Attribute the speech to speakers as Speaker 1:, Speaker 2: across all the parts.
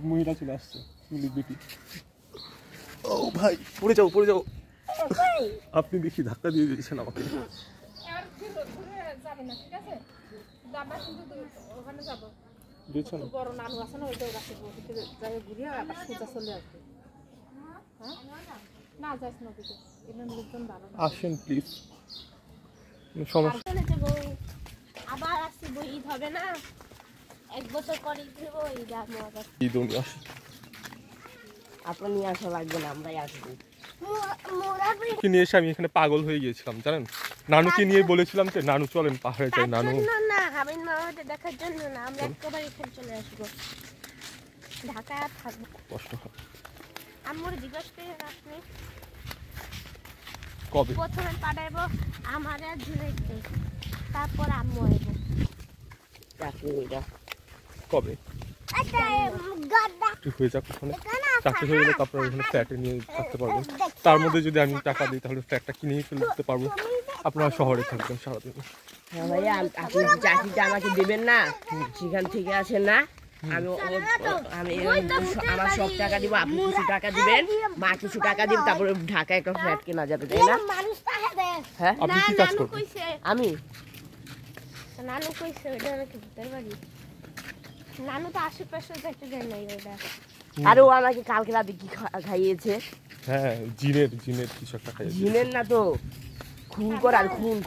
Speaker 1: মহিলা চলে আসছে ও ভাই পড়ে যাও পড়ে যাও আপনি দেখি ধাক্কা দিয়ে দিয়েছেন আমাকে আসেন প্লিজ
Speaker 2: আবার আসছি ঈদ হবে না এক বছর পরে ঈদ আপনার নিয়ে আসা লাগবে না আমরাই আসবো
Speaker 1: নিয়ে এসে আমি এখানে পাগল হয়ে গিয়েছিলাম জানেন নানুকে নিয়ে বলেছিলাম যে নানু চলেন পাহাড়ে যাই নানু
Speaker 2: না আমি মামাকে দেখার জন্য না আমরা একবার এখানে চলে আসবো ঢাকায় আর থাকবো
Speaker 1: কষ্ট হবে
Speaker 2: আম্মুর জিজ্ঞাসা করে আপনি
Speaker 1: কবে
Speaker 2: প্রথমে পাঠাবো আমার আর ঝুলাইতে তারপর আম্মু আইবো চাকরিটা
Speaker 1: কবে হয়ে যাক ওখানে চাকরি হয়ে গেলে তারপর ওখানে ফ্ল্যাটে নিয়ে থাকতে পারবেন তার মধ্যে যদি আমি টাকা দিই তাহলে ফ্ল্যাটটা কিনেই ফেলতে পারবো আপনারা শহরে থাকবেন সারাদিন
Speaker 2: হ্যাঁ ভাইয়া আপনি চাকরিটা আমাকে দেবেন না সেখান থেকে আসেন না আমি আমার সব টাকা দিব আপনি কিছু টাকা দিবেন মা কিছু টাকা দিন তারপরে ঢাকায় একটা ফ্ল্যাট কেনা যাবে তাই না হ্যাঁ
Speaker 1: আপনি কি কাজ করবেন
Speaker 2: আমি নানু কইছে ওটা নাকি ভূতের বাড়ি নানু তো আশেপাশে যাইতে দেয় নাই ওটা আরে ও আমাকে কালকে রাতে কি খাইয়েছে
Speaker 1: হ্যাঁ জিনের কিছু একটা খাইয়েছে
Speaker 2: জিনের না তো খুন করার খুন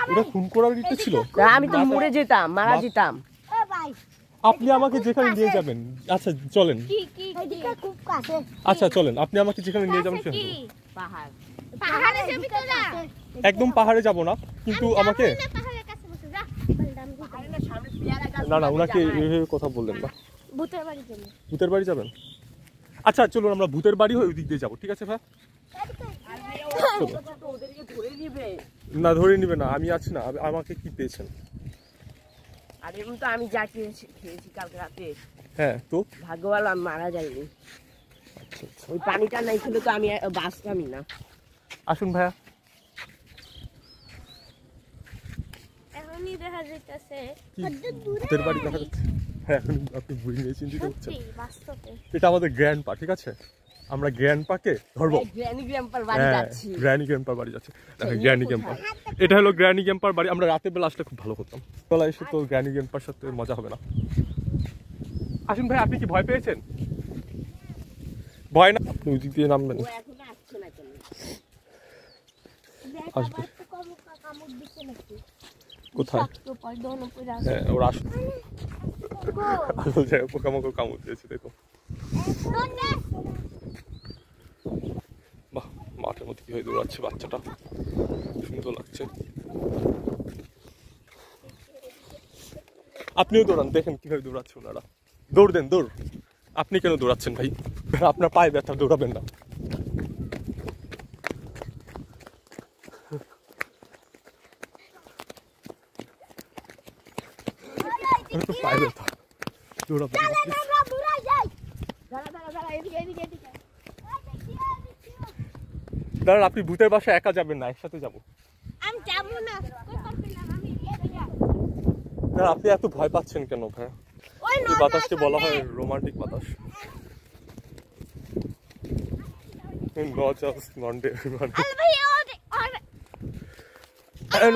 Speaker 1: ওটা খুন করার ইচ্ছে ছিল
Speaker 2: আমি তো মরে যেতাম মারা যেতাম
Speaker 1: আপনি আমাকে যেখানে নিয়ে যাবেন আচ্ছা চলেন আচ্ছা চলেন আপনি আমাকে যেখানে নিয়ে যাবেন সেখানে
Speaker 2: পাহাড়ে যাবি তো না
Speaker 1: একদম পাহাড়ে যাব না কিন্তু আমাকে না না ওনাকে এইভাবে কথা বললেন না ভূতের বাড়ি যাবেন আচ্ছা চলুন আমরা ভূতের বাড়ি হয়ে ওই দিক দিয়ে যাবো ঠিক আছে ভাই না ধরে নিবে না আমি আছি না আমাকে কি পেয়েছেন
Speaker 2: আর এমন তো আমি যা খেয়েছি কালকে রাতে
Speaker 1: হ্যাঁ তো
Speaker 2: ভাগ্য ভালো আমি মারা যাইনি ওই পানিটা নাই ছিল তো আমি বাঁচতামই না
Speaker 1: আসুন ভাইয়া
Speaker 2: এখনই দেখা যাইতেছে
Speaker 1: ভূতের বাড়ি দেখা যাচ্ছে হ্যাঁ এখন আপনি ভুল নিয়ে চিন্তিত হচ্ছেন এটা আমাদের গ্র্যান্ড পা ঠিক আছে আমরা গ্র্যান্ড পাকে ধরবো
Speaker 2: গ্র্যানি গ্র্যান্ডপার বাড়ি যাচ্ছি
Speaker 1: গ্র্যানি গ্র্যান্ডপার বাড়ি যাচ্ছে গ্র্যানি গ্র্যান্ডপার এটা হলো গ্র্যানি গ্র্যান্ডপার বাড়ি আমরা রাতের বেলা আসলে খুব ভালো হতাম বেলা এসে তো গ্র্যানি গ্র্যান্ডপার সাথে মজা হবে না আসুন ভাই আপনি কি ভয় পেয়েছেন ভয় না আপনি ওই দিক দিয়ে নামবেন আসবে কোথায় হ্যাঁ ওরা আসলে পোকামাকড় কামড় দিয়েছে দেখো বাহ মাঠের মধ্যে কি হয়ে দৌড়াচ্ছে বাচ্চাটা সুন্দর লাগছে আপনিও দৌড়ান দেখেন কিভাবে দৌড়াচ্ছে ওনারা দৌড় দেন দৌড় আপনি কেন দৌড়াচ্ছেন ভাই আপনার পায়ে ব্যথা দৌড়াবেন না পায়ে ব্যথা দৌড়াবেন দাঁড়ান আপনি ভূতের বাসায় একা যাবেন না একসাথে যাবো আপনি এত ভয় পাচ্ছেন কেন ভাই এই বাতাসকে বলা হয় রোমান্টিক বাতাস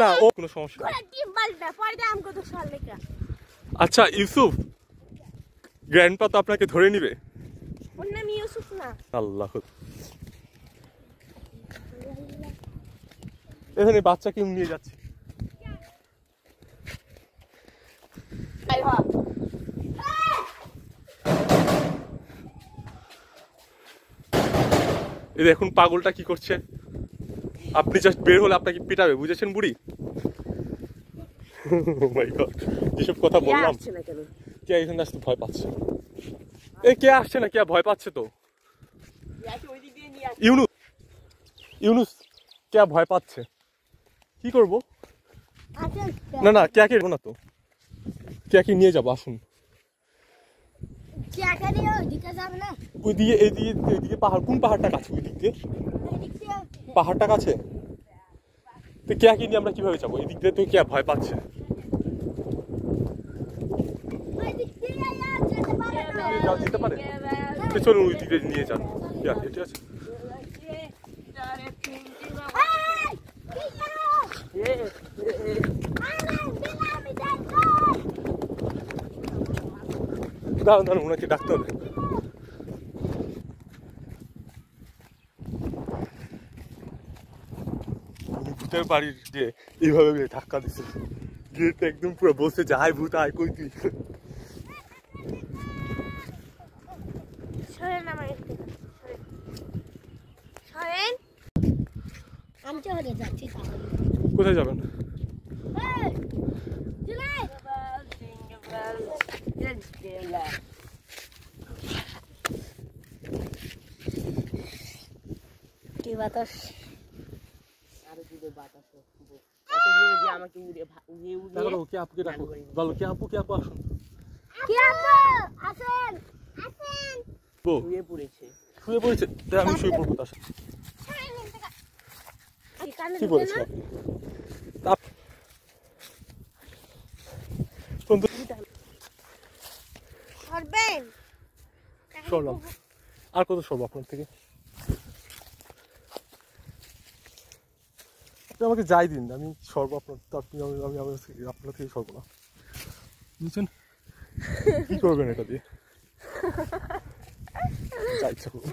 Speaker 1: না ও কোনো সমস্যা আচ্ছা ইউসুফ গ্র্যান্ডপা তো আপনাকে ধরে নিবে আল্লাহ এখানে বাচ্চাকে নিয়ে যাচ্ছে এই দেখুন পাগলটা কি করছে আপনি জাস্ট বের হলে আপনাকে পিটাবে বুঝেছেন বুড়ি যেসব কথা বললাম কে এখানে আসতে ভয় পাচ্ছে কে আসছে না কে ভয় পাচ্ছে তো ইউনুস কে ভয় পাচ্ছে কি করবো না না কে না তো কে নিয়ে যাবো আসুন ওইদিকে এইদিকে পাহাড় কোন পাহাড়টা কাছে ওই দিক দিয়ে পাহাড়টা কাছে তো কেয়াকে নিয়ে আমরা কিভাবে যাবো? এই দিক দিয়ে তো কেয়া ভয় পাচ্ছে। যেতে পারে তো চলুন ওই দিকে নিয়ে যান। ঠিক আছে দাঁড়ান দাঁড়ান, ওনাকে ডাকতে হবে। ভূতের বাড়ির যে এইভাবে ধাক্কা দিচ্ছে, গেট একদম পুরো বসে যায়, ভূত আয় কই তুই। কোথায় যাবেন?
Speaker 3: বাতাস
Speaker 1: আপুকে ডাকো, বলো কে আপু, কে আপু আসুন। শুয়ে পড়েছে, তাই আমি শুয়ে পড়বো তার সাথে। কি বলেছে সরলাম, আর কত সরবো আপনার থেকে? আপনি আমাকে যাই দিন, আমি সরবো আপনার, আপনি আমি আপনার থেকে সরবো না, বুঝছেন? কি করবেন এটা দিয়ে? যা ইচ্ছা করবো।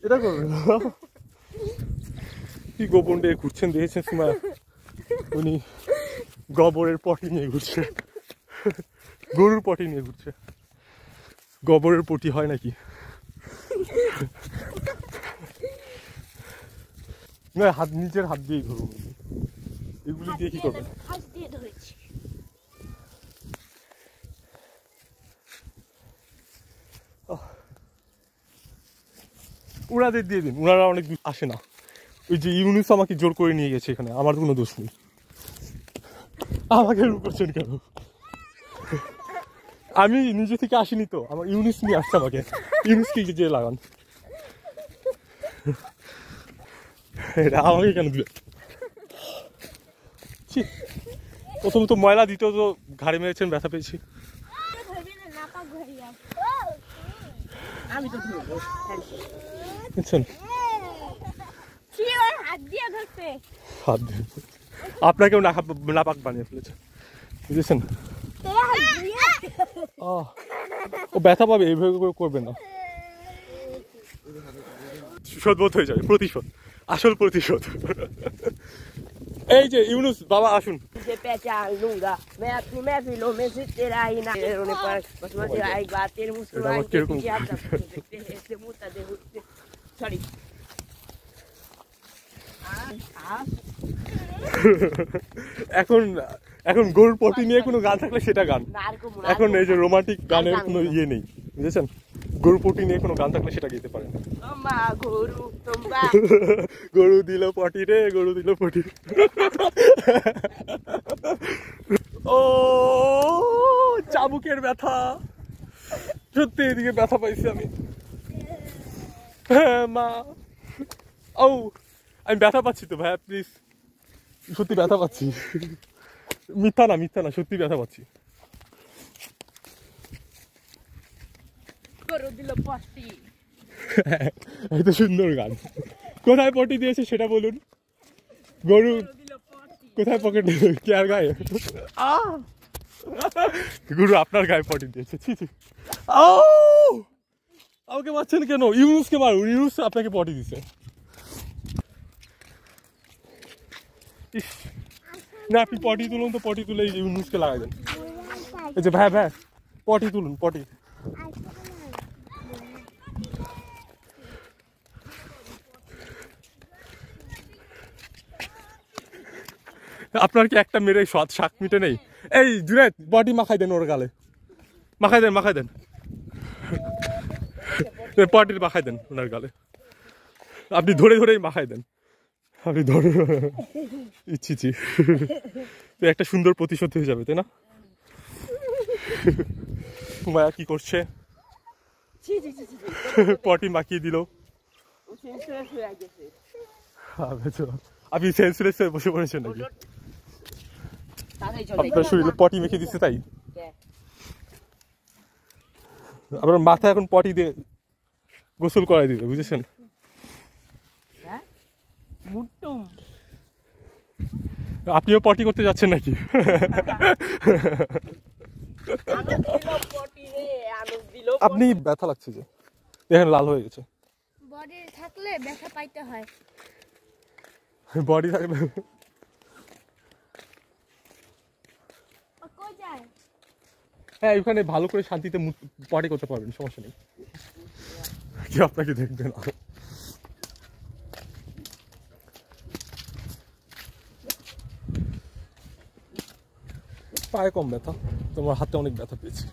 Speaker 1: এটা করবেন কি গোপন দিয়ে ঘুরছেন দেখেছেন সীমা? উনি গোবরের পটি নিয়ে ঘুরছে, গরুর পটি নিয়ে ঘুরছে। গোবরের পটি হয় নাকি? না, হাত নিজের হাত দিয়েই ধরুন। এগুলি দিয়ে কি করবেন? ওনাদের দিয়ে দিন, ওনারা অনেক আসে না। ওই যে ইউনুস আমাকে জোর করে নিয়ে গেছে এখানে, আমার কোনো দোষ নেই। আমাকে রূপ করছেন কেন? আমি নিজে থেকে আসিনি তো, আমার ইউনুস নিয়ে আসছে আমাকে। ইউনুসকে যে লাগান, এটা আমাকে কেন দিবে? প্রথম তো ময়লা, দ্বিতীয় তো ঘাড়ে মেরেছেন, ব্যথা পেয়েছি। বুঝছেন? হাত দিয়ে আপনাকেও নাপাক বানিয়ে ফেলেছে, বুঝেছেন? ও ব্যথা পাবে, এইভাবে করে করবেন না, শোধবোধ হয়ে যাবে। প্রতিশোধ, আসল প্রতিশোধ। এই যে ইউনুস বাবা আসুন। এখন এখন গরুর পটি নিয়ে কোনো গান থাকলে সেটা গান। এখন এই যে রোমান্টিক গানের কোনো ইয়ে নেই, বুঝেছেন? গরু পটি নিয়ে কোনো গান থাকলে সেটা গেতে পারেন। গরু দিল পটি রে, গরু দিল পটি। ও চাবুকের ব্যথা, সত্যি এদিকে ব্যথা পাইছি আমি। হ্যাঁ মা, ও আমি ব্যথা পাচ্ছি তো ভাইয়া, প্লিজ, সত্যি ব্যথা পাচ্ছি। মিথ্যা না, সত্যি ব্যথা পাচ্ছি। এই তো সুন্দর গান। কোথায় পটি দিয়েছে সেটা বলুন। গরু কোথায় পকেটে, কে আর গায়ে? গরু আপনার গায়ে পটি দিয়েছে। আমাকে মারছেন কেন? ইউনুসকে মারুন, ইউনুস আপনাকে পটি দিছে। না, আপনি পটি তুলুন তো, পটি তুলে ইউনুসকে লাগাই দেন। এই যে ভাই পটি তুলুন, পটি। আপনার কি একটা মেরে শাক মিটে নেই? এই জুনায়েদ, পটি মাখাই দেন ওর গালে, মাখাই দেন পটির মাখাই দেন ওনার গালে। আপনি ধরেই মাখাই দেন, আপনি ধরে ইচ্ছি একটা সুন্দর প্রতিশোধ হয়ে যাবে, তাই না? মায়া কি করছে? পটি মাখিয়ে দিল। আপনি সেন্সলেস হয়ে বসে পড়েছেন নাকি?
Speaker 2: তাড়াতাড়ি চল
Speaker 1: আপনার শরীরে পটি মেখে দিচ্ছে তাই? আপনার মাথা এখন পটি দিয়ে গোসল করাই দিবে, বুঝেছেন? আপনিও পটি করতে যাচ্ছেন নাকি? আপনি ব্যথা লাগছে যে, দেখেন লাল হয়ে গেছে।
Speaker 3: বডি থাকলে ব্যথা পাইতে হয়।
Speaker 1: বডি থাকলে
Speaker 3: কই যায়?
Speaker 1: হ্যাঁ, এখানে ভালো করে শান্তিতে পটি করতে পারবেন, সমস্যা নেই। কি আপনাকে দেখবে না। পায়ে কম ব্যথা, তোমার হাতে অনেক ব্যথা পেয়েছি।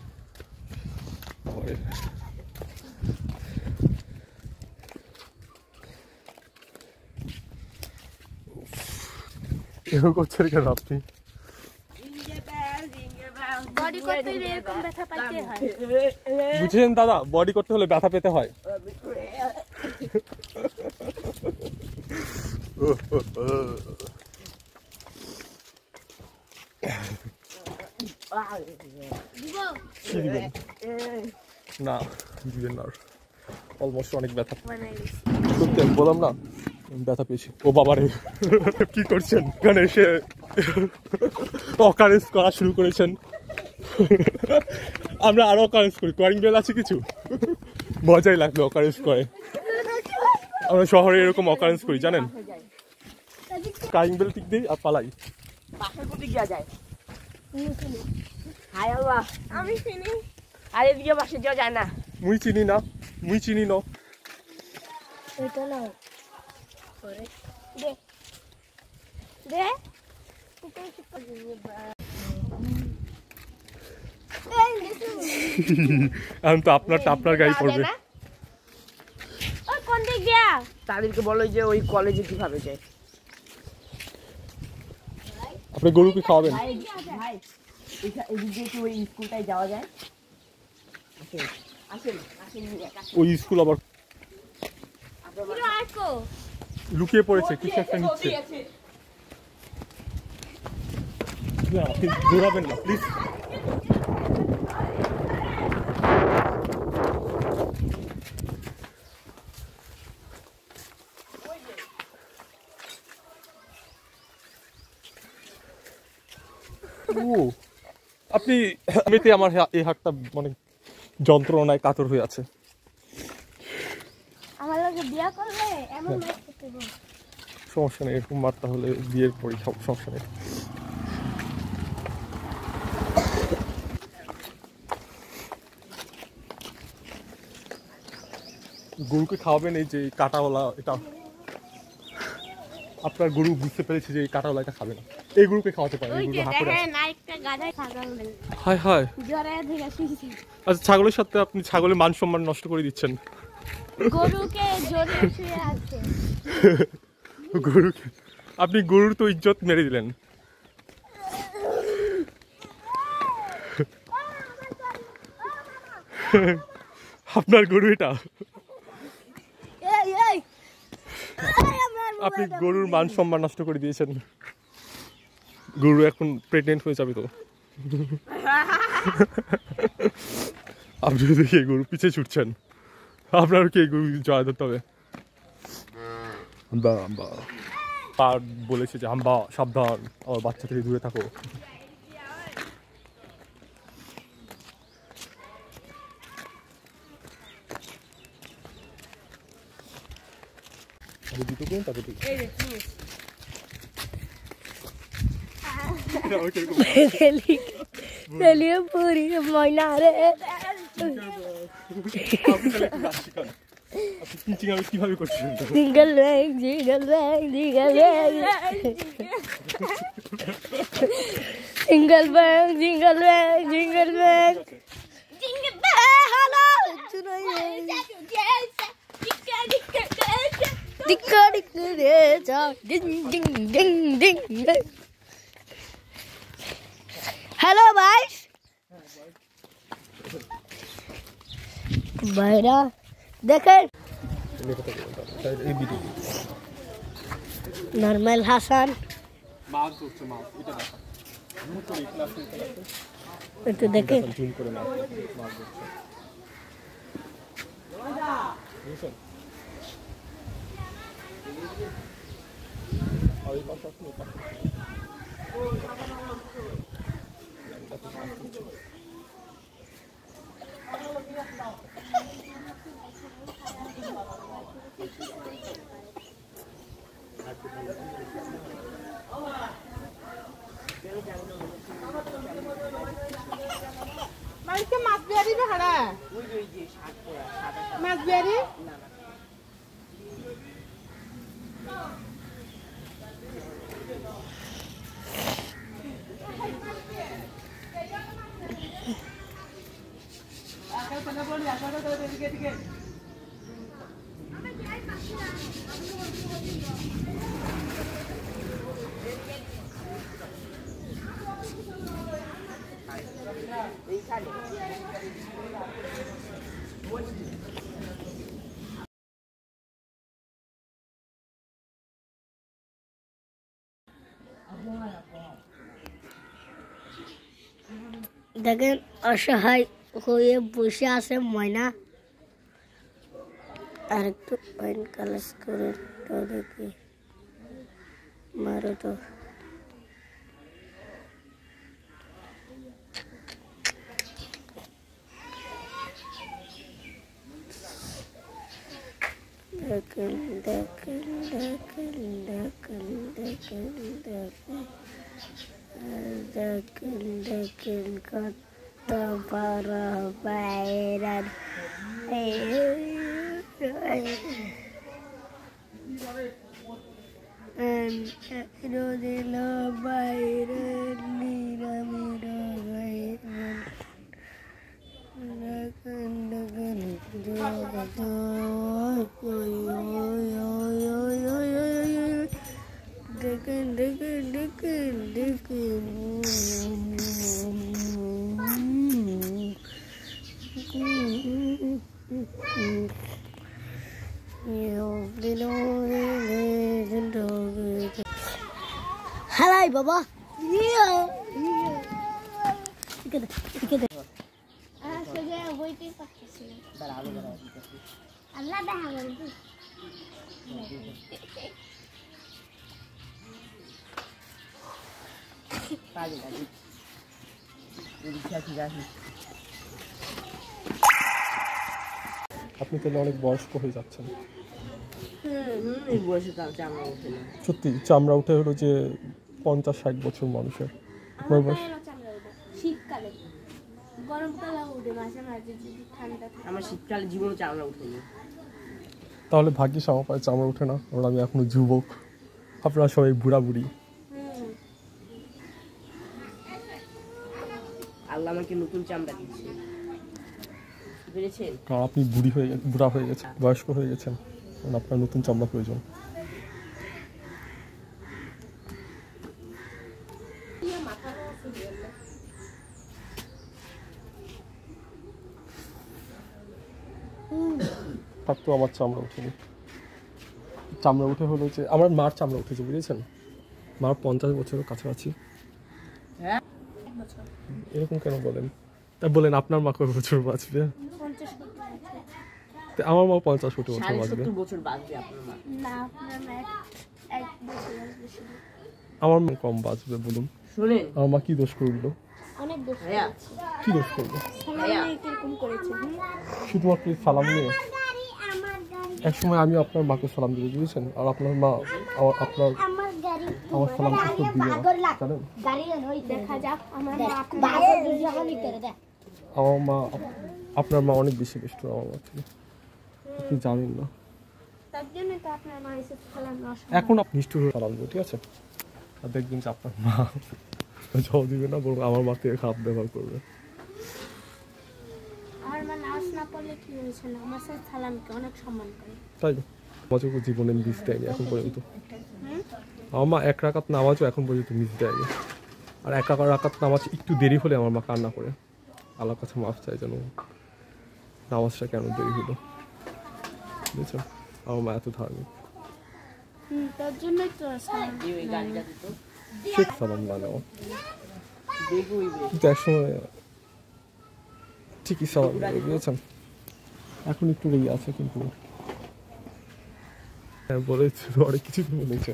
Speaker 1: এরকম করছেন কেন আপনি?
Speaker 3: বডি করতে গেলে এরকম ব্যথা পাইতে হয়।
Speaker 1: বুঝছেন দাদা, বডি করতে হলে ব্যথা পেতে হয়। কি দিবেন? না দিবেন না, অলমোস্ট অনেক ব্যথা। সত্যি আমি বললাম না, ব্যথা পেয়েছি। ও বাবারে, কি করছেন এখানে এসে? অকারেজ করা শুরু করেছেন। আমরা আরো অকারেজ করি, কলিং বেল আছে কিছু? মজাই লাগলো অকারেজ করে। আমরা শহরে এরকম অকারেন্স করি জানেন, কলিং বেল টিক দিই আর পালাই।
Speaker 2: পাশের কোটি গিয়া যায়। হাই আল্লাহ, আমি চিনি। আর এদিকে পাশে যাওয়া যায় না।
Speaker 1: মুই চিনি না, মুই চিনি না।
Speaker 3: এটা নাও করে দে দে।
Speaker 1: এখন তো আপনার গাড়ি পড়বে।
Speaker 3: কোন দিক দিয়া?
Speaker 2: তাদেরকে বলো যে ওই কলেজে কিভাবে যায়।
Speaker 1: আপনি গরুকে খাওয়াবেন?
Speaker 2: ভাই এদিক দিয়ে কি ওই স্কুলটায় যাওয়া যায়? আসেন
Speaker 1: ওই স্কুল আবার লুকিয়ে পড়েছে, কিছু একটা নিচ্ছে। আপনি দৌড়াবেন না প্লিজ। আপনি এমনিতে আমার এই হাতটা মানে যন্ত্রণায় কাতর হয়ে আছে।
Speaker 3: আমার লগে বিয়া করলে এমন মার করতে হবে।
Speaker 1: সমস্যা নেই, এরকম মারতে হলে বিয়ের পরই খাবো, সমস্যা নেই। গরুকে খাওয়াবেন এই যে কাঁটাওয়ালা, এটা আপনার গরু বুঝতে পেরেছে যে এই কাঁটাওয়ালা এটা খাবে না, এই গরুকে খাওয়াতে পারে।
Speaker 3: ওই যে দেখেন আরেকটা গাধায় ছাগল নেই।
Speaker 1: হায় হায়,
Speaker 3: জ্বরে ধরে শুইছে।
Speaker 1: আচ্ছা, ছাগলের সাথে আপনি ছাগলের মান সম্মান নষ্ট করে দিচ্ছেন।
Speaker 3: গরুকে জোরে শুয়ে আছে।
Speaker 1: গরুকে আপনি গরুর তো ইজ্জত মেরে দিলেন। আপনার গরু এটা, আপনি গরুর মান সম্মান নষ্ট করে দিয়েছেন। গরু এখন প্রেগনেন্ট হয়ে যাবে তো। আপনি দেখি গরু পিছে ছুটছেন, আপনার কি গরু জয় ধরতে হবে? পা বলেছে যে হাম্বা সাবধান, আমার বাচ্চা থেকে দূরে থাকো।
Speaker 3: পুরি ময়না রে।
Speaker 1: কিভাবে করছেন?
Speaker 3: জিঙ্গল ব্যাং জিঙ্গল ব্যাং জিঙ্গল ব্যাং জিঙ্গল ব্যাং জিঙ্গল ব্যাং জিঙ্গল ব্যাং জিঙ্গল ব্যাং। হ্যালো ডিক্কা ডিক্কা রে যা ding ding ding ding. Hello guys, ভাইরা দেখেন নরমাল হাসান
Speaker 1: মাছ ধরছে মাছ এটা দেখা
Speaker 3: একটু দেখে
Speaker 1: জুম করে মাছ ধরছে বুঝছেন আর এই পাশে আপনি
Speaker 4: মাছ বিয়ারি না হারা মাছ বিয়ারি
Speaker 3: দেখেন অসহায় হয়ে বসে আছে ময়না আর একটু পয়েন্ট কালাস করে তো দেখি মারো তো দেখেন দেখেন দেখেন দেখেন দেখেন দেখেন দেখেন দেখেন কত বড় বাইরান দিল বাইরে নিরামির দেখেন দেখেন দেখেন দেখেন দেখেন দেখেন হালাই বাবা আল্লাহ দেখা বলবি
Speaker 1: আপনি তাহলে অনেক বয়স্ক হয়ে যাচ্ছেন
Speaker 2: এই বয়সে তার চামড়া ওঠে না।
Speaker 1: সত্যি চামড়া উঠে হলো যে 50-60 বছর মানুষের আপনার বয়স
Speaker 3: শীতকালে গরমকালে উঠে মাঝে মাঝে যদি ঠান্ডা থাকে
Speaker 2: আমার শীতকালে জীবনে চামড়া ওঠেনি।
Speaker 1: তাহলে ভাগ্যিস আমার পায়ে চামড়া ওঠে না কারণ আমি এখনো যুবক আপনারা সবাই বুড়া বুড়ি
Speaker 2: আল্লাহ আমাকে নতুন চামড়া দিচ্ছে পেরেছেন।
Speaker 1: কারণ আপনি বুড়া হয়ে গেছেন বয়স্ক হয়ে গেছেন কারণ আপনার নতুন চামড়া প্রয়োজন তার তো আমার চামড়া উঠেনি চামড়া উঠে হলো যে আমার মার চামড়া উঠেছে বুঝেছেন মার 50 বছরের কাছাকাছি
Speaker 2: হ্যাঁ
Speaker 1: এরকম কেন বলেন তা বলেন আপনার মা কত বছর বাঁচবে আমার মা 50-60 বছর বাঁচবে
Speaker 2: 70 বছর বাঁচবে আপনার মা।
Speaker 3: না আপনার এক বছর বেশি
Speaker 1: আমার মা কম বাঁচবে বলুন
Speaker 2: শুনেন
Speaker 1: আমার মা কি দোষ করলো
Speaker 3: অনেক দোষ
Speaker 2: ভাইয়া
Speaker 1: কি দোষ করলো
Speaker 2: ভাইয়া
Speaker 3: এরকম করেছে
Speaker 1: শুধুমাত্র এই সালাম নিয়ে একসময় আমি আপনার মাকে সালাম দিতে বুঝেছেন আর আপনার মা আপনার আমার সালাম উত্তর দিবে না জানেন
Speaker 3: দেখা যাক আমার
Speaker 1: আমার মা আপনার মা অনেক বেশি নিষ্ঠুর আমার মা থেকে আপনি জানেন না
Speaker 3: তার জন্য তো আপনার মা এসে সালাম
Speaker 1: এখন আপনি নিষ্ঠুর হয়ে সালাম দেবো ঠিক আছে আর দেখবেন যে আপনার মা জবাব দিবে না বলবো আমার মা থেকে খারাপ ব্যবহার করবে
Speaker 3: আমার মা নাচ না পড়লে কি হয়েছে না আমার সাথে সালামকে অনেক সম্মান করে
Speaker 1: তাই নামাজও জীবনে মিস দেয়নি এখন পর্যন্ত আমার মা 1 রাকাত নামাজও এখন পর্যন্ত মিস দেয়নি আর 1 রাকাত নামাজ একটু দেরি হলে আমার মা কান্না করে আল্লাহর কাছে মাফ চাই যেন নামাজটা কেন দেরি হলো বুঝেছেন আমার মা এত ধার্মিক
Speaker 3: তার জন্যই তো সালাম।
Speaker 2: এই গাড়িটা দিত
Speaker 1: শেখ সালাম না নাও
Speaker 2: দেখুই
Speaker 1: কিন্তু একসময় ঠিকই সালাম দেবে, বুঝেছেন? এখন একটু রেগে আছে কিন্তু হ্যাঁ বলেছে অনেক কিছু বলেছে,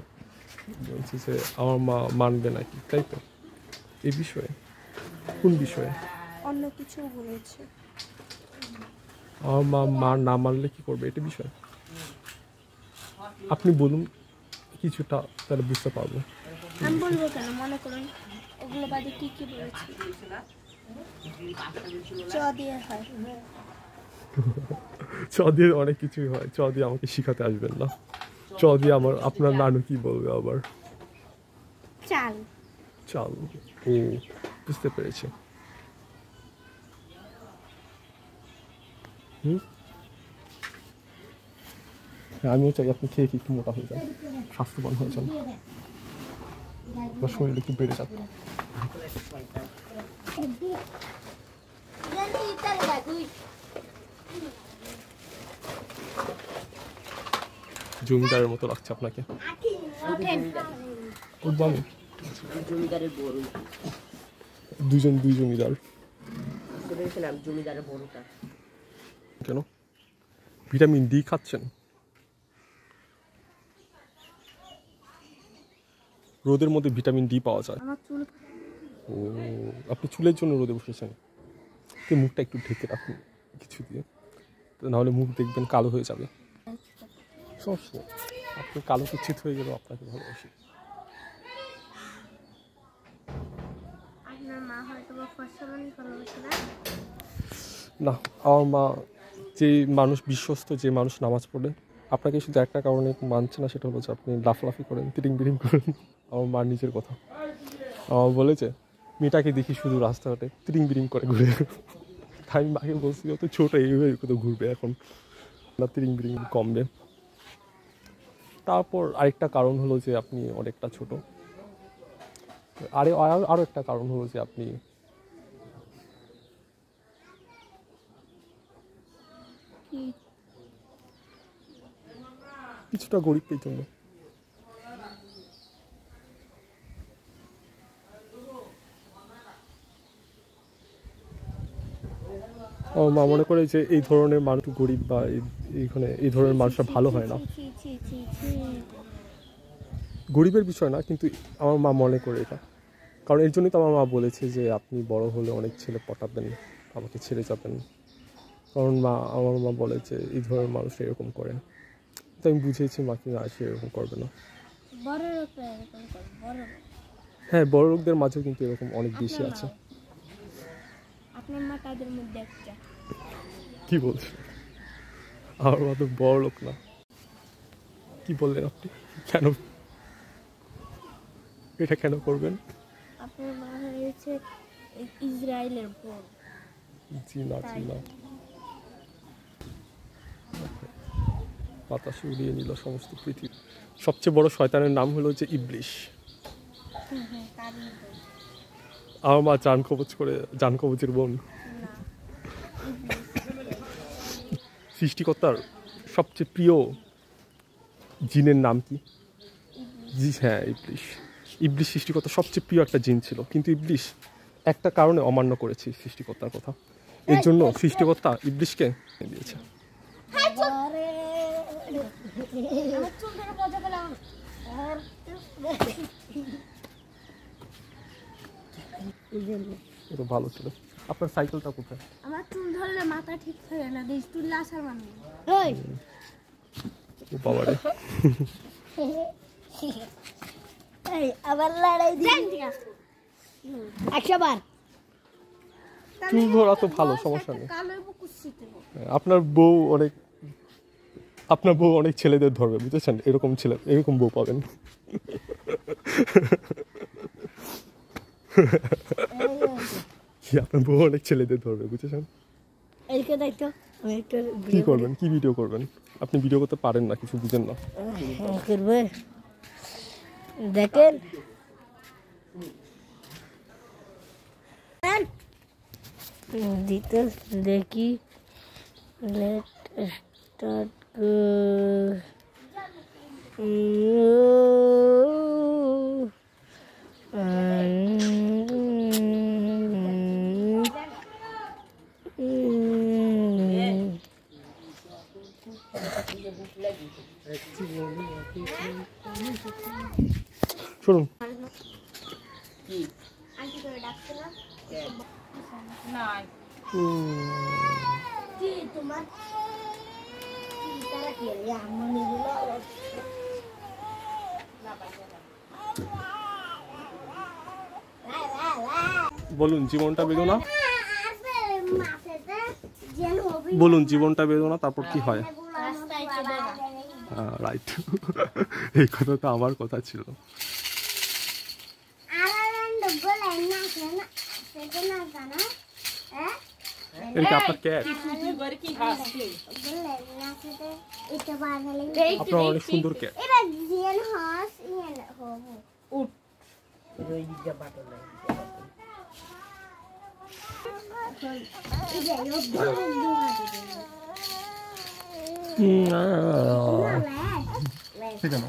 Speaker 1: বলছে যে আমার মা মানবে নাকি, তাই তো? এই বিষয়ে কোন বিষয়ে?
Speaker 3: অন্য কিছু বলেছে।
Speaker 1: আমার মা না মানলে কি করবে এটা বিষয়? আপনি বলুন কিছুটা, তাহলে বুঝতে পারবো।
Speaker 3: আমি বলবো কেন, মনে করুন ওগুলো বাদে কি কি বলেছে। চ দিয়ে হয়,
Speaker 1: চ দিয়ে অনেক কিছুই হয়, চ দিয়ে আমাকে শিখাতে আসবেন না। চ দিয়ে আপনার নানু কি বলবে আবার?
Speaker 3: চাল।
Speaker 1: চাল, ও বুঝতে পেরেছি। হ্যাঁ, আমিও চাই আপনি খেয়ে কি একটু মোটা হয়ে যান, স্বাস্থ্যবান হয়ে যান, আপনার শরীর একটু বেড়ে যাক। জমিদারের মতো লাগছে আপনাকে। উঠবো আমি?
Speaker 2: জমিদারের বড়
Speaker 1: দুই জমিদার।
Speaker 2: শুনেছিলাম জমিদারের বড়টা।
Speaker 1: কেন? ভিটামিন ডি খাচ্ছেন? রোদের মধ্যে ভিটামিন ডি পাওয়া যায়।
Speaker 3: আমার চুল
Speaker 1: ও, আপনি চুলের জন্য রোদে বসেছেন? তো মুখটা একটু ঢেকে রাখুন কিছু দিয়ে, নাহলে মুখ দেখবেন কালো হয়ে যাবে। সমস্যা নেই, আপনি কালো কুচ্ছিত হয়ে গেলেও আপনাকে ভালোবাসি।
Speaker 3: আপনার মা হয়তো বা ফসলানি ভালোবাসে না।
Speaker 1: না, আমার মা যে মানুষ বিশ্বস্ত, যে মানুষ নামাজ পড়ে, আপনাকে শুধু একটা কারণে মানছে না, সেটা হলো যে আপনি লাফালাফি করেন, তিরিং বিরিং করেন। আমার মার নিজের কথা আমার বলেছে, মেয়েটাকে দেখি শুধু রাস্তাঘাটে তিরিং বিরিং করে ঘুরে। তাই আমি মাকে বলছি যত ছোট এইভাবে কোথাও ঘুরবে, এখন না তিরিং বিরিং কমবে। তারপর আরেকটা কারণ হলো যে আপনি অনেকটা ছোট। আরও একটা কারণ হলো যে আপনি কিছুটা গরিব, এই জন্য। আমার মা মনে করে যে এই ধরনের মানুষ গরিব বা এইখানে এই ধরনের মানুষরা ভালো হয় না। গরিবের বিষয় না, কিন্তু আমার মা মনে করে এটা, কারণ এর জন্যই তো আমার মা বলেছে যে আপনি বড় হলে অনেক ছেলে পটাবেন, আমাকে ছেড়ে যাবেন। কারণ আমার মা বলে যে এই ধরনের মানুষ এরকম করেন। তো আমি বুঝিয়েছি মাকে না, সে এরকম করবে না। হ্যাঁ, বড় লোকদের মাঝেও কিন্তু এরকম অনেক বেশি আছে।
Speaker 3: আপনার মা তাদের মধ্যে একটা।
Speaker 1: কি বলছে? আমার মা তো বড় লোক না। কি বললেন আপনি? কেন এটা কেন করবেন?
Speaker 3: আপনার মা হয়েছে ইসরায়েলের বোন।
Speaker 1: জি না, জি না। বাতাসে উড়িয়ে নিল সমস্ত পৃথিবী। সবচেয়ে বড় শয়তানের নাম হলো যে ইবলিশ। আমার মা জান কবচের বোন। সৃষ্টিকর্তার সবচেয়ে প্রিয় জিনের নাম কি? জি হ্যাঁ, ইবলিশ। ইবলিশ সৃষ্টিকর্তার সবচেয়ে প্রিয় একটা জিন ছিল, কিন্তু ইবলিশ একটা কারণে অমান্য করেছে সৃষ্টিকর্তার কথা। এর জন্য সৃষ্টিকর্তা ইবলিশকে দিয়েছে। এটা ভালো ছিল। আপনার সাইকেলটা কোথায়?
Speaker 3: আমার চুল ধরলে মাথা ঠিক থাকে না, দেশ তুললে আসার মানুষ।
Speaker 1: ও বাবারে,
Speaker 3: আবার লড়াই দিন 100 বার।
Speaker 1: চুল ধরা তো ভালো, সমস্যা নেই। আপনার বউ অনেক ছেলেদের ধরবে, বুঝেছেন? এরকম বউ পাবেন। আপনার বউ অনেক ছেলেদের ধরবে, বুঝেছেন? কি করবেন? কি ভিডিও করবেন? আপনি ভিডিও করতে পারেন না, কিছু বুঝেন না।
Speaker 3: দেখেন দিতে দেখি, লেট স্টার্ট।
Speaker 1: শুনুন
Speaker 3: আন্টি করে ডাকছে না
Speaker 4: না
Speaker 3: কি তোমার তারা কি আমার নিজের
Speaker 1: বলুন জীবনটা বেদনা, বলুন জীবনটা বেদনা, তারপর কি হয়? রাইট, এই কথা তো আমার কথা ছিল। এটা আপনার ক্যাট, আপনার অনেক সুন্দর ক্যাট। ঠিক আছে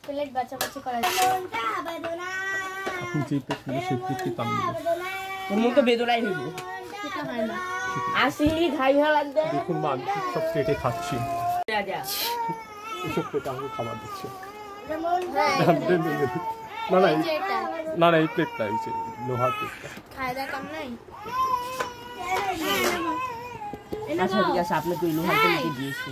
Speaker 3: প্লেট বাঁচাবাচি করা
Speaker 2: ওর মধ্যে বেদনাই হইব। আসি খাই লাগবে।
Speaker 1: দেখুন মা আমি সব প্লেটে খাচ্ছি,
Speaker 2: যা যা
Speaker 1: এসব প্লেটে আমাকে খাবার দিচ্ছে। না না না না এই প্লেটটা, এই যে লোহার প্লেটটা।
Speaker 3: খায় দাওয়া কম নাই
Speaker 2: আচ্ছা ঠিক আছে, আপনাকে ওই লোহার প্লেটে দিয়েছি।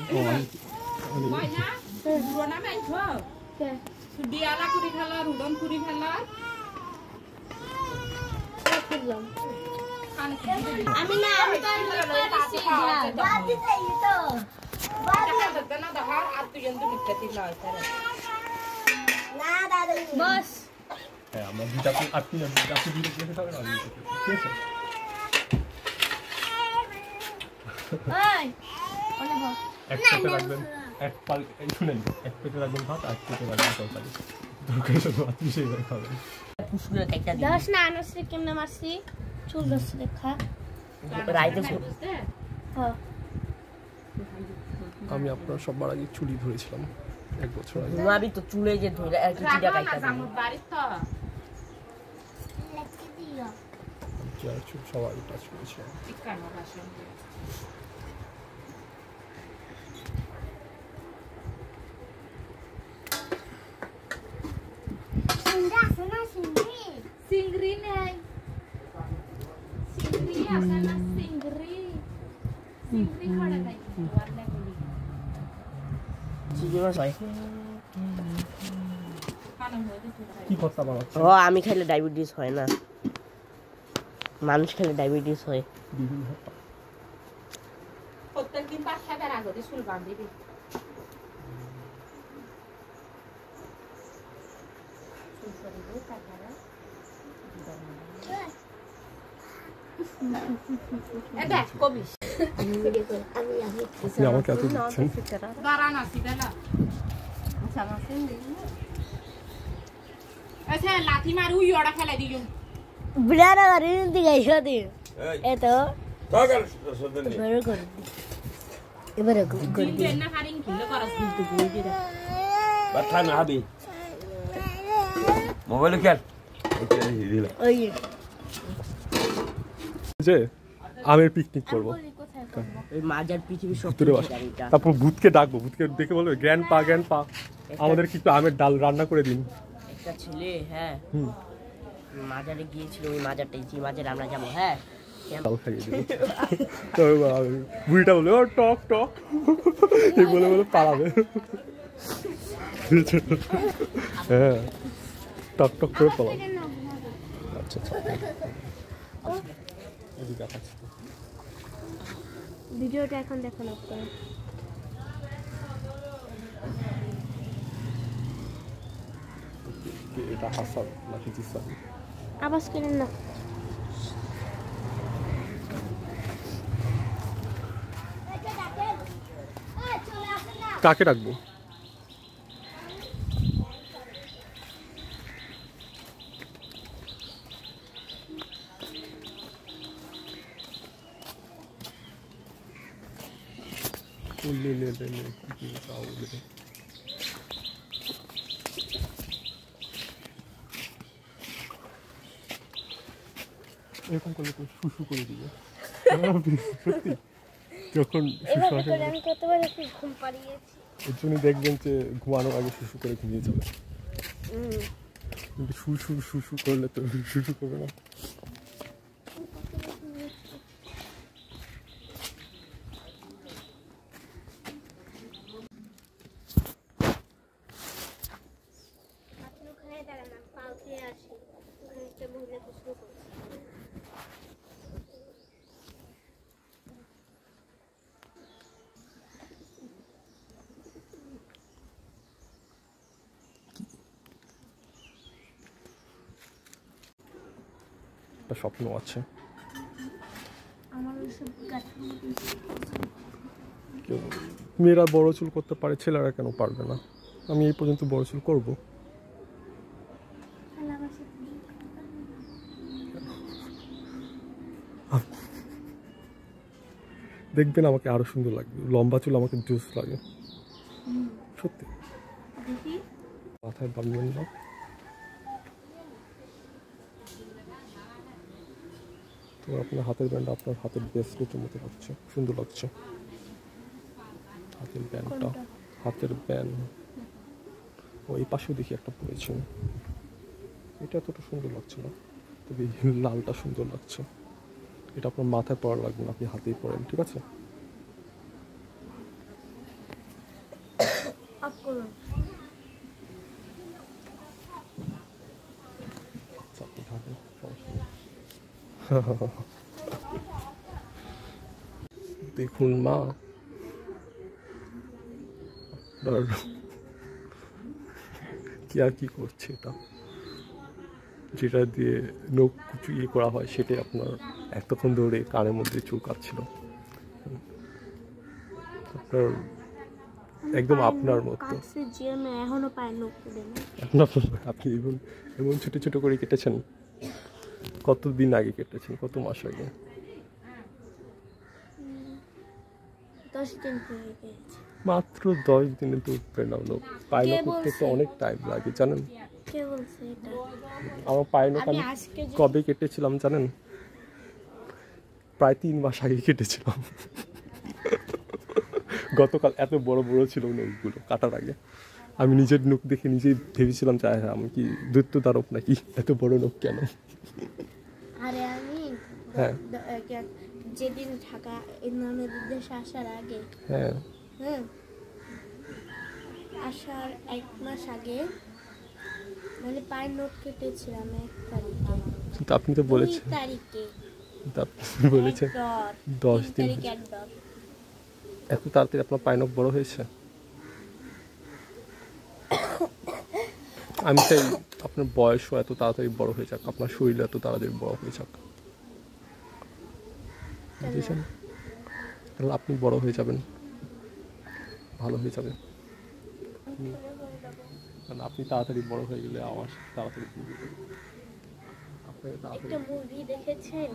Speaker 3: আমি না আমি বস
Speaker 1: হ্যাঁ আমরা দুটা আপনি দুটা প্লেটে খাবেন, আমি ঠিক আছে।
Speaker 3: ওই ওনে বস
Speaker 1: এক প্লেটে রাখবেন, এক পাল শুনেন, এক প্লেটে রাখবেন ভাত, এক প্লেটে রাখবেন তরকারি, তরকারি শুধু আপনি সেইভাবে খাবেন।
Speaker 2: পুষ্পুরে একটা দিই।
Speaker 3: দশ না আনসরে কেমনে মারছি চুল ধরছে দেখা
Speaker 2: রাইতে
Speaker 3: হ্যাঁ
Speaker 1: আমি আপনার সবার আগে চুলি ধরেছিলাম 1 বছর আগে।
Speaker 2: ঘুমাবি তো চুলে যে ধরে আর কি চিটা কাইটা দিই।
Speaker 1: চুল সবার আগে টাচ করেছিলাম।
Speaker 3: সিংরি নাই সিংরি আছে না সিংরি সিংরি খড়া নাই ওয়ালা গুলি
Speaker 2: চিজে মাছ হয়।
Speaker 1: কি কথা বানাচ্ছেন?
Speaker 2: ও আমি খাইলে ডায়াবেটিস হয় না, মানুষ খেলে ডায়াবেটিস হয়।
Speaker 1: বিভিন্ন
Speaker 4: প্রত্যেকদিন বাসা বেড়া করে চুল বাঁধিবি। দেখ কবি
Speaker 1: আপনি আমাকে এত দিচ্ছেন,
Speaker 4: দাঁড়ান আসি বেলা আচ্ছা লাথি মারু ইয়ড়া ফেলাই দিল
Speaker 3: বিড়ারা গাড়ির দিকে এসে দে এত এবারে করে দি এবারে করে দি
Speaker 4: না হারিং কিলো করাস কিন্তু বই দিরা
Speaker 5: বাথা না হাবি মোবাইল খেল
Speaker 3: ওই
Speaker 1: যে আমের পিকনিক করবো,
Speaker 2: ওই মাজার পৃথিবীর সব
Speaker 1: ভিতরে বসে। তারপর ভূতকে ডাকবো, ভূতকে দেখে বলবে গ্র্যান্ড পা আমাদের কি একটু আমের ডাল রান্না করে দিন।
Speaker 2: একটা ছেলে হ্যাঁ
Speaker 1: হুম
Speaker 2: মাজারে গিয়েছিল, ওই মাজারটাই যে মাজারে আমরা যাবো। হ্যাঁ
Speaker 1: ডাল খাইয়ে দেবো। তো বুড়িটা বলবে ও টক টক এই বলে বলে পালাবে। হ্যাঁ টক টক করে পালাবে। আচ্ছা আচ্ছা দেখাচ্ছি
Speaker 3: ভিডিওটা এখন দেখুন আপনারা।
Speaker 1: এটা হাসান নাকি জিসান?
Speaker 3: আওয়াজ করেন না।
Speaker 1: কাকে ডাকবো? এরকম করলে তো শুশু করে দিবে সত্যি। যখন শুশু আসে
Speaker 3: আমি কতবার একটু ঘুম পাড়িয়েছি।
Speaker 1: এর জন্য দেখবেন যে ঘুমানোর আগে শুশু করে ঘুমিয়ে যাবে। কিন্তু শুশু শুশু করলে তো শুশু করবে না। একটা স্বপ্ন আছে, মেয়েরা বড় চুল করতে পারে, ছেলেরা কেন পারবে না? আমি এই পর্যন্ত বড় চুল করবো। দেখবেন আমাকে আরো সুন্দর লাগবে, লম্বা চুল আমাকে জুস লাগে সত্যি। মাথায় বাঁধবেন না, তো আপনার হাতের ব্যান্ডটা আপনার হাতের ব্রেসলেটের মতো লাগছে, সুন্দর লাগছে। হাতের ব্যান্ডটা, হাতের ব্যান্ড ওই পাশেও দেখি একটা পরেছেন, এটা এতটা সুন্দর লাগছে না, তবে লালটা সুন্দর লাগছে। এটা আপনার মাথায় পরা লাগবে না, আপনি হাতেই পরেন, ঠিক আছে? দেখুন মা, কি আর কি করছে, এটা যেটা দিয়ে নখ ইয়ে করা হয় সেটাই আপনার এতক্ষণ ধরে কানের মধ্যে চুলকাচ্ছিল। আপনার একদম আপনার মতো, আপনি এমন ছোট ছোট করে কেটেছেন। কতদিন আগে কেটেছেন? কত মাস আগে?
Speaker 3: 10 দিন
Speaker 1: মাত্র 10 দিনে তো উঠবে না লোক। পায়ে নখ উঠতে তো অনেক টাইম লাগে জানেন।
Speaker 3: কে বলছে এটা?
Speaker 1: আমার পায়ে নখ আমি কবে কেটেছিলাম জানেন? প্রায় 3 মাস আগে কেটেছিলাম। গতকাল এত বড় বড় ছিল নখগুলো কাটার আগে। আমি নিজের নখ দেখে নিজেই ভেবেছিলাম যে আমি কি দৈত্য দানব নাকি, এত বড় নখ কেন?
Speaker 3: আরে আমি
Speaker 1: হ্যাঁ
Speaker 3: যেদিন ঢাকা ইন্দ্রাণীর উদ্দেশ্যে আসার আগে,
Speaker 1: হ্যাঁ
Speaker 3: আসার 1 মাস আগে মানে পায়ের নখ কেটেছিলাম 1 তারিখে।
Speaker 1: কিন্তু আপনি তো বলেছেন
Speaker 3: 2 তারিখে,
Speaker 1: আপনি বলেছেন 10 দিন। এত তাড়াতাড়ি আপনার পায়ের নখ বড় হয়েছে? আমি চাই আপনার বয়সও এত তাড়াতাড়ি বড় হয়ে যাক, আপনার শরীর এত তাড়াতাড়ি বড় হয়ে যাক, বুঝেছেন? তাহলে আপনি বড় হয়ে যাবেন, ভালো হয়ে যাবে। কারণ আপনি তাড়াতাড়ি বড় হয়ে গেলে আমার তাড়াতাড়ি
Speaker 3: একটা মুভি দেখেছেন?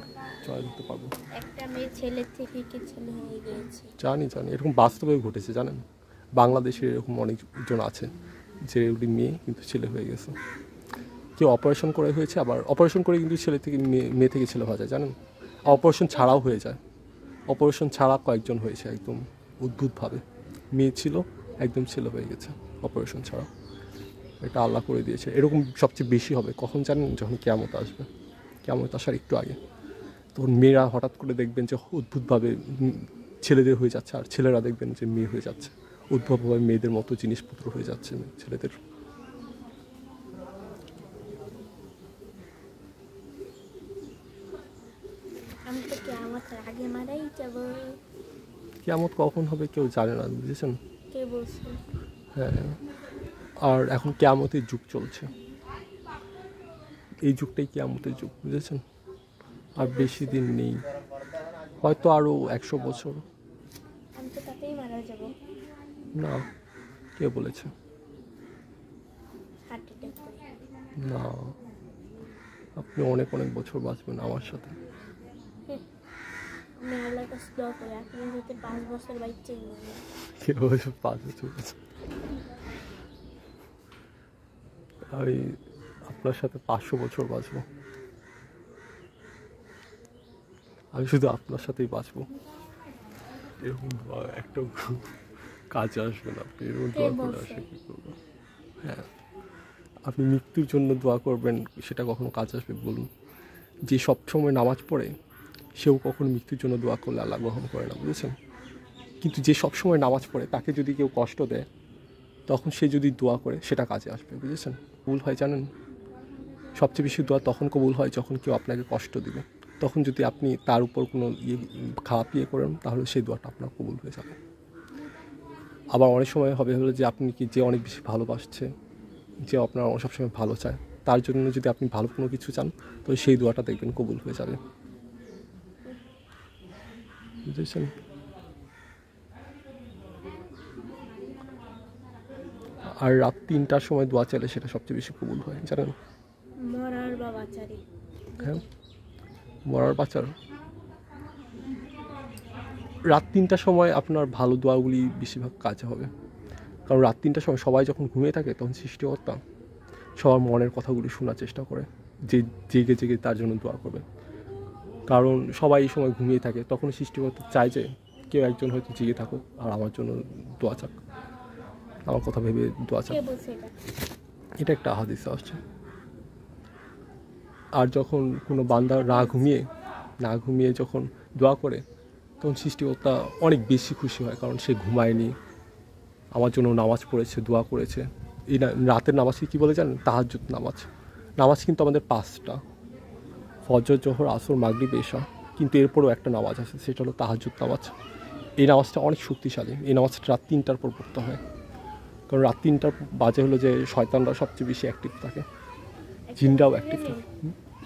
Speaker 1: জয় দিতে পারবো।
Speaker 3: একটা মেয়ে ছেলে থেকে কি ছেলে হয়ে গিয়েছে।
Speaker 1: জানি এরকম বাস্তবে ঘটেছে জানেন। বাংলাদেশে এরকম অনেকজন আছে যে মেয়ে কিন্তু ছেলে হয়ে গেছে। কেউ অপারেশন করে হয়েছে, আবার অপারেশন করে কিন্তু ছেলে থেকে মেয়ে থেকে ছেলে হয়ে যায় জানেন। অপারেশন ছাড়াও হয়ে যায়, অপারেশন ছাড়া কয়েকজন হয়েছে একদম অদ্ভুতভাবে। মেয়ে ছিল একদম ছেলে হয়ে গেছে অপারেশন ছাড়া। এটা আল্লাহ করে দিয়েছে। এরকম সবচেয়ে বেশি হবে কখন জানেন? যখন কিয়ামত আসবে। কিয়ামত আসার একটু আগে তখন মেয়েরা হঠাৎ করে দেখবেন যে অদ্ভুতভাবে ছেলেদের হয়ে যাচ্ছে, আর ছেলেরা দেখবেন যে মেয়ে হয়ে যাচ্ছে। উদ্ভবভাবে মেয়েদের মতো জিনিসপত্র হয়ে যাচ্ছে ছেলেদের।
Speaker 3: আমি তো কিয়ামতের আগে মারাই যাব।
Speaker 1: কিয়ামত কখন হবে কেউ জানে না, বুঝেছেন?
Speaker 3: কে বলছে?
Speaker 1: হ্যাঁ, আর এখন কিয়ামতের যুগ চলছে। এই যুগটাই কিয়ামতের যুগ, বুঝেছেন? আর বেশি দিন নেই, হয়তো আরো 100 বছর।
Speaker 3: আমি তো তাতেই মারা যাব।
Speaker 1: না, কে বলেছে?
Speaker 3: হার্ট অ্যাটাক করে।
Speaker 1: না, আপনি অনেক অনেক বছর বাঁচবেন আমার সাথে।
Speaker 3: আমি আল্লাহর কাছে দোয়া করি আপনি যাতে 5 বছর বাঁচতে পারেন।
Speaker 1: কে বলেছে 5 বছর? আমি আপনার সাথে 500 বছর বাঁচবো। আমি শুধু আপনার সাথেই বাঁচবো। এরকম একটা কাজে আসবে না, আপনি এরকম দোয়া করে আসে কি করবো? হ্যাঁ, আপনি মৃত্যুর জন্য দোয়া করবেন, সেটা কখনো কাজ আসবে বলুন? যে সবসময় নামাজ পড়ে সেও কখনো মৃত্যুর জন্য দোয়া করলে আল্লাহ গ্রহণ করে না, বুঝেছেন? কিন্তু যে সবসময় নামাজ পড়ে তাকে যদি কেউ কষ্ট দেয় তখন সে যদি দোয়া করে সেটা কাজে আসবে, বুঝেছেন? ভুল হয় জানেন, সবচেয়ে বেশি দোয়া তখন কবুল হয় যখন কেউ আপনাকে কষ্ট দিবে। তখন যদি আপনি তার উপর কোনো খারাপ করেন তাহলে সেই দোয়াটা আপনার কবুল হয়ে যাবে। আবার অনেক সময় হবে হলো যে আপনি কি যে অনেক বেশি ভালোবাসছে, যে আপনার সবসময় ভালো চায়, তার জন্য যদি আপনি ভালো কোনো কিছু চান তো সেই দোয়াটা দেখবেন কবুল হয়ে যাবে, বুঝেছেন? আর রাত 3টার সময় দোয়া চাইলে সেটা সবচেয়ে বেশি কবুল হয় জানেন?
Speaker 3: মরার বা বাঁচারি।
Speaker 1: হ্যাঁ, মরার বাঁচার। রাত 3টার সময় আপনার ভালো দোয়াগুলি বেশিরভাগ কাজে হবে, কারণ রাত 3টার সময় সবাই যখন ঘুমিয়ে থাকে তখন সৃষ্টিকর্তা সবার মনের কথাগুলি শোনার চেষ্টা করে, যে জেগে জেগে তার জন্য দোয়া করবে। কারণ সবাই এই সময় ঘুমিয়ে থাকে, তখন সৃষ্টিকর্তা চায় যে কেউ একজন হয়তো জেগে থাকুক আর আমার জন্য দোয়া চাক, আমার কথা ভেবে দোয়া চাক।
Speaker 3: কে বলছে এটা?
Speaker 1: এটা একটা হাদিসে আসছে। আর যখন কোনো বান্দা না ঘুমিয়ে যখন দোয়া করে তখন সৃষ্টিকর্তা অনেক বেশি খুশি হয়, কারণ সে ঘুমায়নি, আমার জন্য নামাজ পড়েছে, দোয়া করেছে। এই রাতের নামাজকে কী বলে জানেন? তাহাজ্জুদ নামাজ। নামাজ কিন্তু আমাদের 5টা, ফজর, জোহর, আসর, মাগরিব, এশা, কিন্তু এরপরও একটা নামাজ আছে, সেটা হলো তাহাজ্জুদ নামাজ। এই নামাজটা অনেক শক্তিশালী। এই নামাজটা রাত 3টার পর পড়তে হয়, কারণ রাত 3টার বাজে হলো যে শয়তানরা সবচেয়ে বেশি অ্যাক্টিভ থাকে, জিনরাও অ্যাক্টিভ থাকে।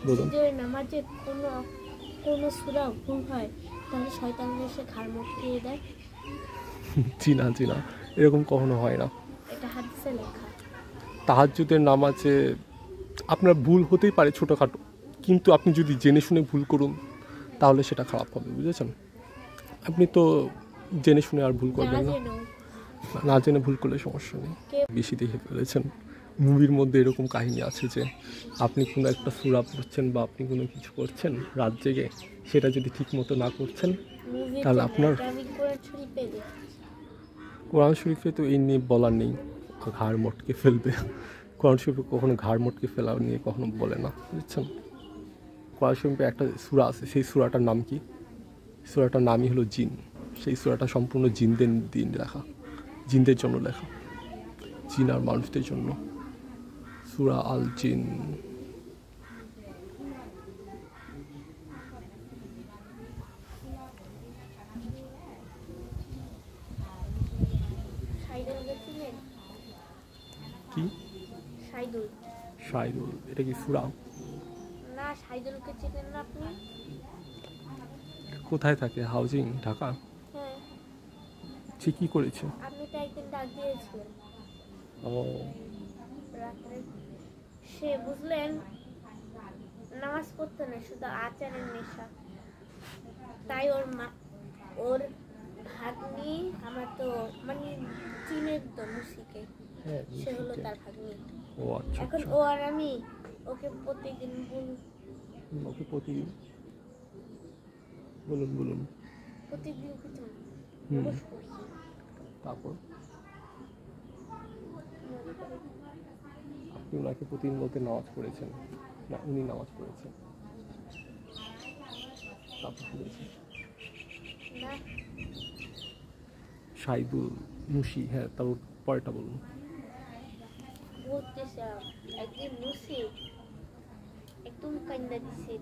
Speaker 1: বলুন।
Speaker 3: যদি নামাজে কোনো সূরা ভুল হয় তাহলে শয়তান এসে ঘাড় মটকিয়ে দেয়?
Speaker 1: জি না, এরকম কখনো হয় না।
Speaker 3: এটা হাদিসে লেখা।
Speaker 1: তাহাজ্জুদের নামাজে আপনার ভুল হতেই পারে ছোটোখাটো, কিন্তু আপনি যদি জেনে শুনে ভুল করুন তাহলে সেটা খারাপ হবে, বুঝেছেন? আপনি তো জেনে শুনে আর ভুল করবেন না, না জেনে ভুল করলে সমস্যা নেই। বেশি দেখে ফেলেছেন। মুভির মধ্যে এরকম কাহিনী আছে যে আপনি কোনো একটা সূরা পড়ছেন বা আপনি কোনো কিছু করছেন রাত জেগে, সেটা যদি ঠিক মতো না করছেন তাহলে আপনার কোরআন শরীফে তো এই নিয়ে বলার নেই, ঘাড় মটকে ফেলবে। কোরআন শরীফে কখনো ঘাড় মটকে ফেলা নিয়ে কখনো বলে না, বুঝছেন? কোরআন শরীফে একটা সূরা আছে, সেই সূরাটার নাম কি? সূরাটার নামই হলো জিন। সেই সূরাটা সম্পূর্ণ জিনদের জন্য লেখা, জিন আর মানুষদের জন্য। সূরা আল জিন। কি শাইদুল? এটা কি সূরা?
Speaker 3: না, শাইদুলকে চিনেন না আপনি?
Speaker 1: কোথায় থাকে? হাউজিং, ঢাকা?
Speaker 3: হ্যাঁ।
Speaker 1: সে কি করেছে?
Speaker 3: আপনি তো একদিন ডাক দিয়েছিলেন।
Speaker 1: ও,
Speaker 3: সে বুঝলেন নামাজ পড়তে না, শুধু আচারের নেশা। তাই ওর ভাগ্নি, আমার তো মানে চিনের তো মুসিকে, সে হলো তার ভাগ্নি।
Speaker 1: ও আচ্ছা।
Speaker 3: এখন ও আর আমি ওকে প্রতিদিন
Speaker 1: বলুন
Speaker 3: প্রতিদিন
Speaker 1: তারপর আপনি ওনাকে প্রতিদিন বলতে নামাজ পড়েছেন না উনি নামাজ পড়েছেন? তারপর শাইদুল মুশি, হ্যাঁ, তারপর পরেরটা বলুন।
Speaker 3: একদিন মুসি একদম কান্না দিছে,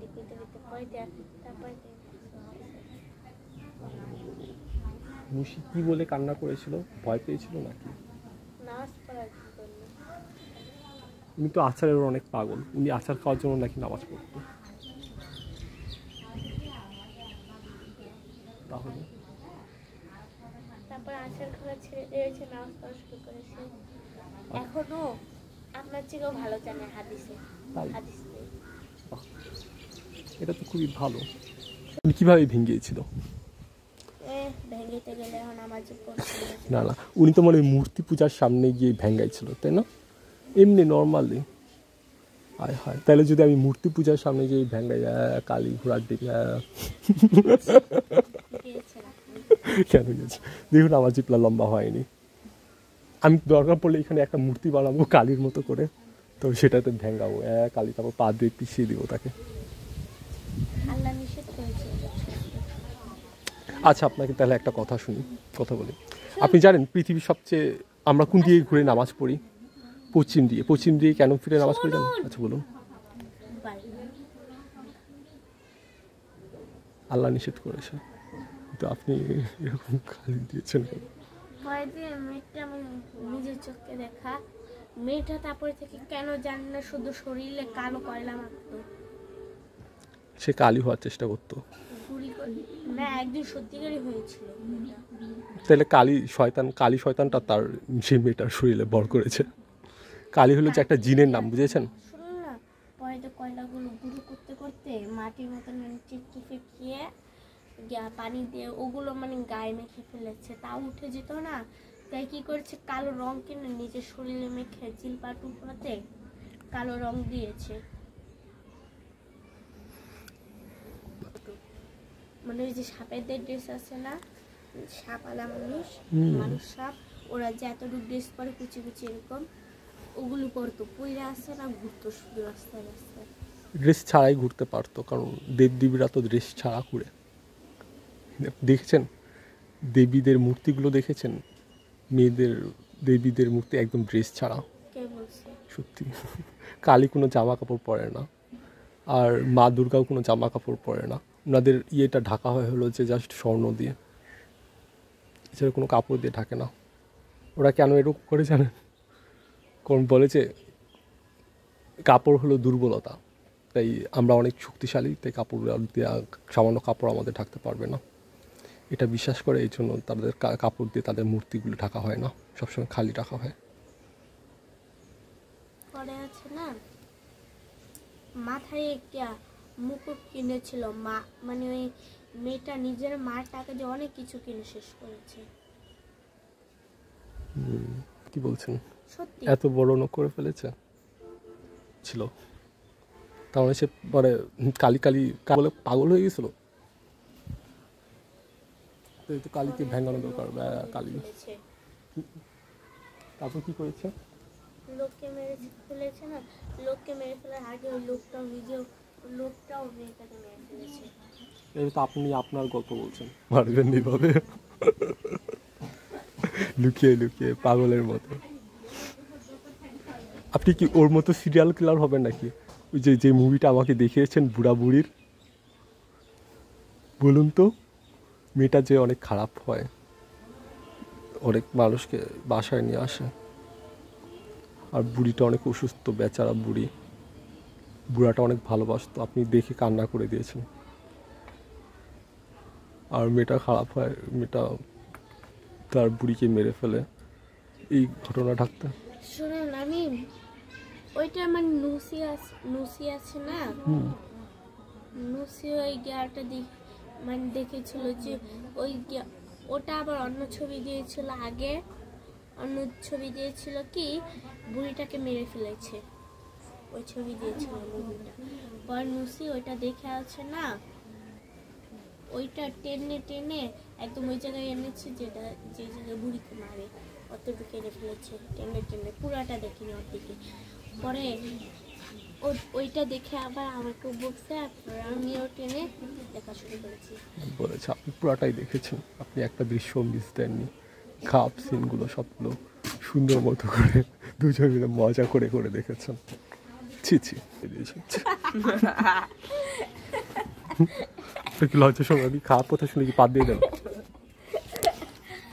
Speaker 1: মুশি কি বলে কান্না করেছিল? ভয় পেয়েছিল নাকি?
Speaker 3: নামাজ পড়ার জন্য।
Speaker 1: উনি তো আচারের অনেক পাগল, উনি আচার খাওয়ার জন্য নাকি নামাজ পড়তো। তাহলে
Speaker 3: তারপর আসার ঘরে ছেড়ে দিয়েছে, নামাজ পড়া শুরু করেছে। এখনো আপনার থেকেও ভালো জানে হাদিসে।
Speaker 1: তাই?
Speaker 3: হাদিস নেই।
Speaker 1: এটা তো খুবই ভালো। উনি কিভাবে ভেঙেছিল?
Speaker 3: ভেঙেতে গেলে এখন নামাজে পড়তে
Speaker 1: না না, উনি তো মনে হয় মূর্তি পূজার সামনে গিয়ে ভেঙ্গাইছিল, তাই না? এমনি নর্মালি। হায় হায়, তাহলে যদি আমি মূর্তি পূজার সামনে গিয়ে ভেঙ্গাই, কালী ঘোড়ার দিকে কেন গেছে? দেখুন আমার জিপলা লম্বা হয়নি। আমি দরকার পড়লে এখানে একটা মূর্তি বানাবো কালীর মতো করে, তো সেটাতে ভেঙ্গাবো কালী, তারপর পা দিয়ে পিছিয়ে দিব তাকে।
Speaker 3: আল্লাহ নিষেধ করেছে।
Speaker 1: আচ্ছা, আপনাকে তাহলে একটা কথা বলি। আপনি জানেন পৃথিবীর সবচেয়ে আমরা কোন দিকে ঘুরে নামাজ পড়ি? পশ্চিম দিয়ে কেন ফিরে নামাজ পড়ি জানেন? আচ্ছা বলুন। আল্লাহ নিষেধ করেছে, তো আপনি এরকম খালি দিয়েছেন।
Speaker 3: মেয়েটা আমি নিজের চোখে দেখা, মেয়েটা তারপরে থেকে কেন জানি না শুধু শরীরে কালো কয়লা মারতো।
Speaker 1: সে কালী হওয়ার চেষ্টা করতো
Speaker 3: না, একদিন সত্যিকারই হয়েছিল।
Speaker 1: তাহলে কালী শয়তানটা তার সে মেয়েটার শরীরে বর করেছে। কালী হলো যে একটা জিনের নাম, বুঝেছেন?
Speaker 3: শুনুন না, পরে তো কয়লাগুলো গুঁড়ো করতে করতে মাটির মতন চিপচিপে খেয়ে পানি দিয়ে ওগুলো মানে গায়ে মেখে ফেলেছে, তাও উঠে যেত না। তাই কি করেছে, কালো রং কিনে নিজের শরীরে মেখে চিলপা টুকরাতে কালো রং দিয়েছে। মানে ওই যে সাপেদের ড্রেস আছে না, সাপালা মানুষ সাপ, ওরা যে এতটুকু ড্রেস পরে কুচি কুচি এরকম, ওগুলো পরতো, পইরা আসছে না, ঘুরতো শুধু রাস্তায় রাস্তায়।
Speaker 1: ড্রেস ছাড়াই ঘুরতে পারতো, কারণ দেবদেবীরা তো ড্রেস ছাড়া ঘুরে। দেখেছেন দেবীদের মূর্তিগুলো? দেখেছেন দেবীদের মূর্তি একদম ড্রেস ছাড়া।
Speaker 3: কে বলছে?
Speaker 1: সত্যি। কালী কোনো জামা কাপড় পরে না, আর মা দুর্গাও কোনো জামা কাপড় পরে না। ওনাদের ইয়েটা ঢাকা হলো যে জাস্ট স্বর্ণ দিয়ে, এছাড়া কোনো কাপড় দিয়ে ঢাকে না। ওরা কেন এরকম করে জানেন? কারণ বলে যে কাপড় হলো দুর্বলতা, তাই আমরা অনেক শক্তিশালী, তাই কাপড় দিয়ে সামান্য কাপড় আমাদের ঢাকতে পারবে না, এটা বিশ্বাস করে। এই জন্য তাদের কাপড় দিয়ে তাদের মূর্তিগুলো ঢাকা হয় না, সবসময় খালি রাখা হয়।
Speaker 3: পরে আছে না, মাথায় একটা মুকুট কিনেছিল মা, মানে ওই মেয়েটা নিজের মার টাকা দিয়ে অনেক কিছু কিনে শেষ করেছে।
Speaker 1: কি বলছেন?
Speaker 3: সত্যি।
Speaker 1: এত বড় নখ করে ফেলেছে ছিল, তাহলে সে পরে কালী বলে পাগল হয়ে গেছিল। তো কালীকে ভেঙানো দরকার, কালী। তারপর কি করেছে?
Speaker 3: লোককে মেরে ফেলেছে না, লোককে মেরে ফেলার আগে ওই লোকটাও মেয়েটাকে মেরে ফেলেছে।
Speaker 1: এটা তো আপনি আপনার গল্প বলছেন, পারবেন এইভাবে লুকিয়ে লুকিয়ে পাগলের মতো। আপনি কি ওর মতো সিরিয়াল কিলার হবেন নাকি? ওই যে মুভিটা আমাকে দেখিয়েছেন বুড়া বুড়ির, বলুন তো, মেয়েটা যে অনেক খারাপ হয়, অনেক মানুষকে বাসায় নিয়ে আসে, আর বুড়িটা অনেক অসুস্থ, বেচারা বুড়াটা অনেক ভালোবাসতো, আপনি দেখে কান্না করে দিয়েছেন। আর মেয়েটা খারাপ হয়, মেয়েটা তার বুড়িকে মেরে ফেলে, এই ঘটনা ঢাকতে।
Speaker 3: শুনুন, আমি ওইটা আমার নুসি আছে না, নুসি ওই গিয়ারটা মানে দেখেছিল যে ওটা আবার অন্য ছবি দিয়েছিল আগে, অন্য ছবি দিয়েছিল কি বুড়িটাকে মেরে ফেলেছে, ওই ছবি দিয়েছিল মুভিটা। পর নুসি ওইটা দেখে আছে না, ওইটা টেনে একদম ওই জায়গায় এনেছে যে জায়গায় বুড়িকে মারে, অতটুকু এনে ফেলেছে টেনে, পুরাটা দেখিনি ওর দিকে। পরে ওইটা দেখে আবার আমাকে বলছে, আমিও টেনে দেখা শুরু করেছি।
Speaker 1: বলেছে আপনি পুরাটাই দেখেছেন, আপনি একটা দৃশ্য মিস দেননি। খাপ সিনগুলো সবগুলো সুন্দর মতো করে দুজন মিলে মজা করে করে দেখেছেন। ছি কি লজ্জা সময় আমি খারাপ কথা শুনে কি পাত দিয়ে দেন?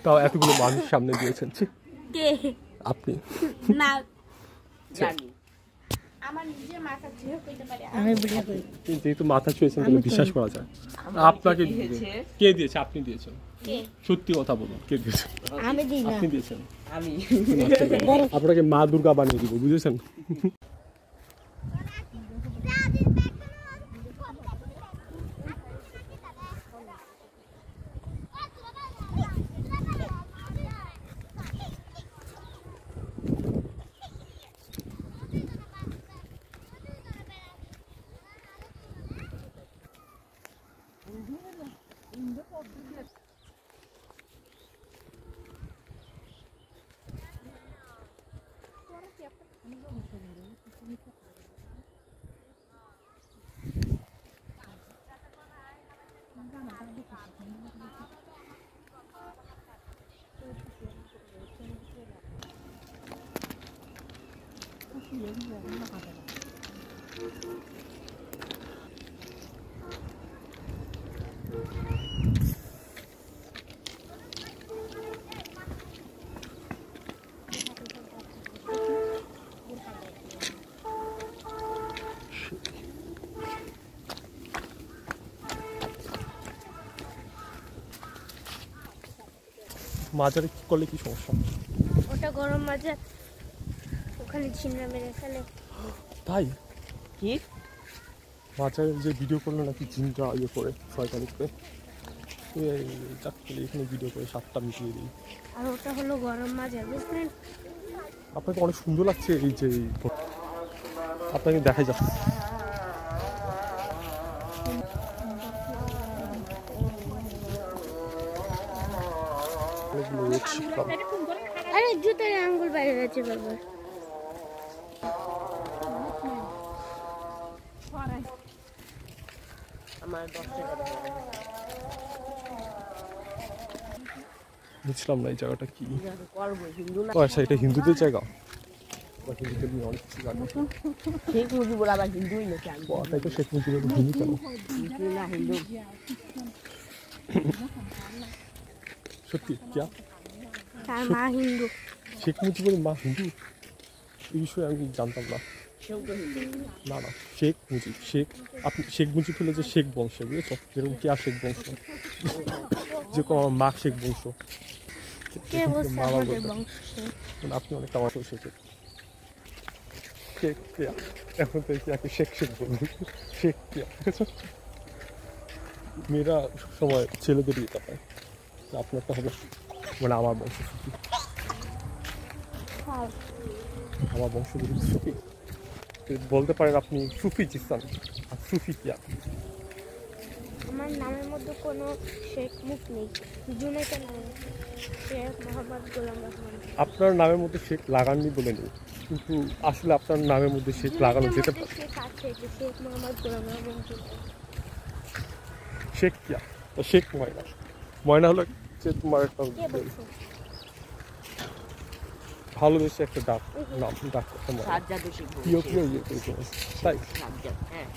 Speaker 1: তাও এতগুলো মানুষ সামনে দিয়েছেন।
Speaker 3: কে?
Speaker 1: আপনি
Speaker 3: না
Speaker 2: জানি
Speaker 3: আমার নিজের মাথা ছুঁয়ে কইতে পারে,
Speaker 2: আমি বুঝা করি।
Speaker 1: যেহেতু মাথা ছুঁয়েছেন তাহলে বিশ্বাস করা যায়। আপনাকে কে দিয়েছে? আপনি দিয়েছেন। সত্যি কথা বলুন, কে দিয়েছেন?
Speaker 3: আমি দিই না।
Speaker 1: আপনি দিয়েছেন।
Speaker 2: আমি
Speaker 1: আপনাকে মা দুর্গা বানিয়ে দিব, বুঝেছেন? মাজারে কি করলে কি সমস্যা?
Speaker 3: ওটা গরম মাজার, ওখানে ছিন্না মেরে ফেলে।
Speaker 1: তাই
Speaker 2: কি
Speaker 1: মাজারে যে ভিডিও করলো নাকি জিনটা ইয়ে করে শয়তানি করে, চাকরি এখানে ভিডিও করে 7টা মিটিয়ে দিই।
Speaker 3: আর ওটা হলো গরম মাজার, বুঝলেন?
Speaker 1: আপনাকে অনেক সুন্দর লাগছে এই যে আপনাকে দেখাই যাচ্ছে।
Speaker 3: আরে জুতোর আঙ্গুল বাইরে গেছে বাবা।
Speaker 2: আমার 10 টাকা
Speaker 1: বুঝলাম না এই জায়গাটা কি।
Speaker 2: করবো হিন্দু না
Speaker 1: ও আচ্ছা, এটা হিন্দুদের জায়গা? হিন্দুদের নিয়ে অনেক কিছু জানি।
Speaker 2: শেখ মুজিবুর আবার হিন্দুই নাকি? আমি
Speaker 1: তাই তো, শেখ মুজিবুর হিন্দু কেন?
Speaker 2: হিন্দু না হিন্দু
Speaker 1: সত্যি কিয়া?
Speaker 3: তার মা হিন্দু।
Speaker 1: শেখ মুজিবুরের মা হিন্দু? এই বিষয়ে আমি জানতাম না।
Speaker 2: সেও তো হিন্দু।
Speaker 1: না না, শেখ মুজিব, আপনি শেখ মুজিব হলে যে শেখ বংশ, বুঝেছো? যেরকম কি আর শেখ বংশ, যেরকম আমার মা শেখ বংশ।
Speaker 3: কে বলছে
Speaker 1: মা বাবা
Speaker 3: আমাদের
Speaker 1: বলতো।
Speaker 3: বংশ?
Speaker 1: আপনি অনেক আমার শেখের। শেখ কিয়া, এখন তো কি শেখ শেখ বলুন, শেখ কিয়া, বুঝেছো? মেয়েরা সবসময় ছেলেদের ইয়ে পায়, আপনারটা হবে মানে আমার বংশ সুফি। আমার বংশ যদি সুফি, বলতে পারেন আপনি সুফি জিসান আর সুফি কিয়া।
Speaker 3: আমার নামের মধ্যে কোনো শেখ মুখ নেই। জুনেটা নাম শেখ মোহাম্মদ গোলাম রহমান।
Speaker 1: আপনার নামের মধ্যে শেখ লাগাননি বলে নেই, কিন্তু আসলে আপনার নামের মধ্যে শেখ লাগানো যেতে পারে।
Speaker 3: শেখ আছে, যে শেখ মোহাম্মদ গোলাম রহমান।
Speaker 1: শেখ কিয়া, শেখ ময়না। ময়না হলো যে তোমার একটা
Speaker 3: কে বলছে?
Speaker 1: ভালোবেসে একটা ডাক, নাম ডাক একটা ময়না।
Speaker 2: সাজ্জাদও শিখবো।
Speaker 1: প্রিয় প্রিয় ইয়ে করেছে, তাই
Speaker 2: সাজ্জাদ, হ্যাঁ।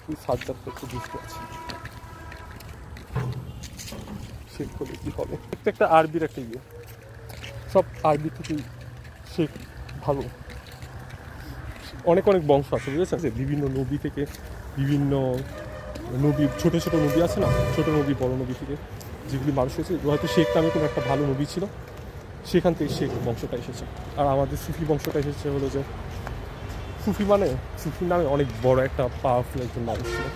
Speaker 1: তুই সাজ্জাদ একটু দুষ্ট আছে। শেখ হলে কি হবে? একটা আরবির একটা ইয়ে, সব আরবি থেকেই শেখ ভালো। অনেক অনেক বংশ আছে, বুঝেছেন? যে বিভিন্ন নবী থেকে, বিভিন্ন নবী, ছোট ছোট নবী আছে না, ছোট নবী বড় নবী থেকে যেগুলি মানুষ হয়েছে, হয়তো শেখ নামে কোনো একটা ভালো নবী ছিল, সেখান থেকে শেখ বংশটা এসেছে। আর আমাদের সুফি বংশটা এসেছে হলো যে, সুফি মানে সুফি নামে অনেক বড় একটা পাওয়ারফুল একজন মানুষ ছিল,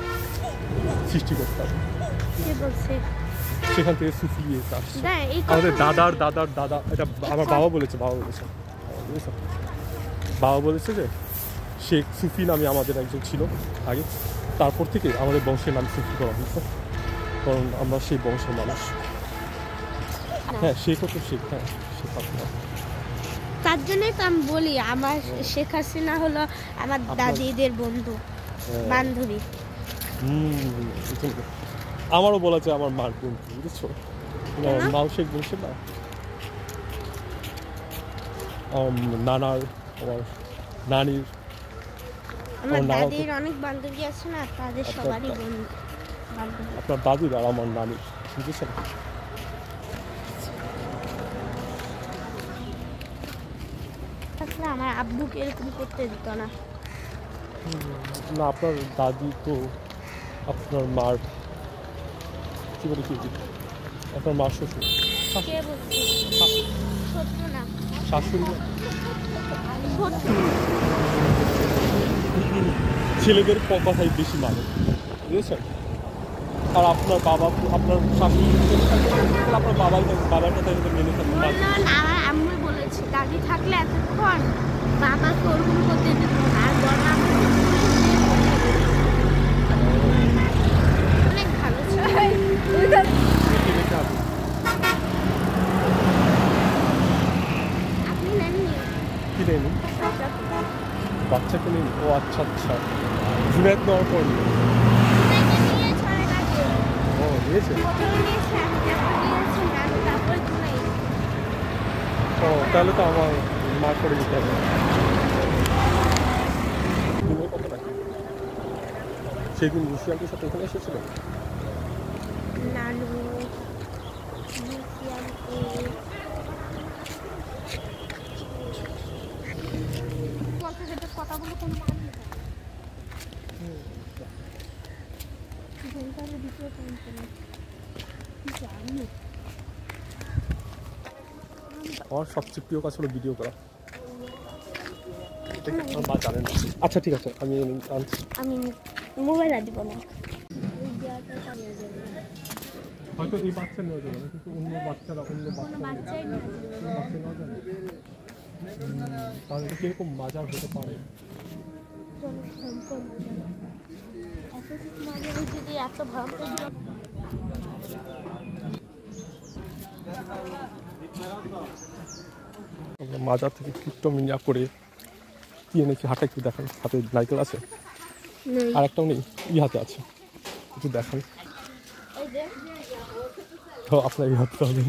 Speaker 1: সৃষ্টিকর্তা।
Speaker 3: কে বলছে?
Speaker 1: সেখান থেকে সুফি ইয়েটা আসছে।
Speaker 3: না, এই
Speaker 1: আমাদের
Speaker 3: কথা-
Speaker 1: দাদার দাদার দাদা, এটা আমার বাবা বলেছে, বুঝেছো? বাবা বলেছে যে শেখ সুফি নামে আমাদের একজন ছিল আগে, তারপর থেকে আমাদের বংশের নাম সুফি করা হয়েছে, কারণ আমরা সেই বংশের মানুষ। হ্যাঁ, শেখ হতো শেখ, হ্যাঁ শেখ হাসিনা।
Speaker 3: তার জন্যই তো আমি বলি আমার শেখ হাসিনা হলো আমার দাদিদের বন্ধু, বান্ধবী।
Speaker 1: আমারও বলা যায় আমার মার বন্ধু, বুঝেছো? আমার মাও শেখ বংশের না, আমার নানার, আমার নানির,
Speaker 3: আমার
Speaker 1: আমার নানা তো-
Speaker 3: দাদির অনেক বান্ধবী আছে না, তাদের
Speaker 1: আচ্ছা,
Speaker 3: সবারই
Speaker 1: আচ্ছা।
Speaker 3: বন্ধু বান্ধবী।
Speaker 1: আপনার দাদির আর আমার নানির, বুঝেছেন?
Speaker 3: আসলে আমার আব্বুকে এরকম করতে দিত না।
Speaker 1: না, আপনার দাদি তো আপনার মার কি বলে কি আপনার মা শ্বশুর
Speaker 3: কে বলছে সত্য না
Speaker 1: শাশুড়ি না?
Speaker 3: সত্য
Speaker 1: ছেলেদের কথাই বেশি মানে বুঝেছেন। আর আপনার বাবা আপনার শাশুড়ি আপনার বাবার কথা যদি মেনে থাকতে পারেন।
Speaker 3: বললো না আমার আম্মু বলেছে দাদি থাকলে এতক্ষণ বাবাকে ওরকম করতে দিত না আর বড় আম্মু অনেক ভালো ছিল আপনি নেননি
Speaker 1: কি নেই বাচ্চাকে নেই? ও আচ্ছা আচ্ছা, জুনায়েদ নেওয়ার পর ও নিয়েছে। ও তাহলে তো আমার মা করে দিতে হবে। দিনের কত টাকা? সেদিন রুশিয়ানটির সাথে এখানে এসেছিল।
Speaker 3: নানু কথাগুলো কোনো
Speaker 1: আমার সবচেয়ে প্রিয় কাজ হলো ভিডিও করা। আমার মা জানেন না। আচ্ছা ঠিক আছে, আমি আনছি।
Speaker 3: আমি মোবাইল দিব না
Speaker 1: হয়তো এই বাচ্চা নেওয়া যাবে না, কিন্তু অন্য বাচ্চারা অন্য
Speaker 3: বাচ্চাই না
Speaker 1: বাচ্চা নেওয়া যাবে। তাহলে কিরকম বাজার হতে পারে?
Speaker 3: যদি এত ভয়ঙ্কর
Speaker 1: আমরা মাজার থেকে ক্রিপ্টোমিনিয়া করে কি এনেছি হাতে একটু দেখান। হাতে নাইকেল আছে আর একটাও নেই, ই হাতে আছে, একটু দেখান। আপনার এই হাতটা হবে,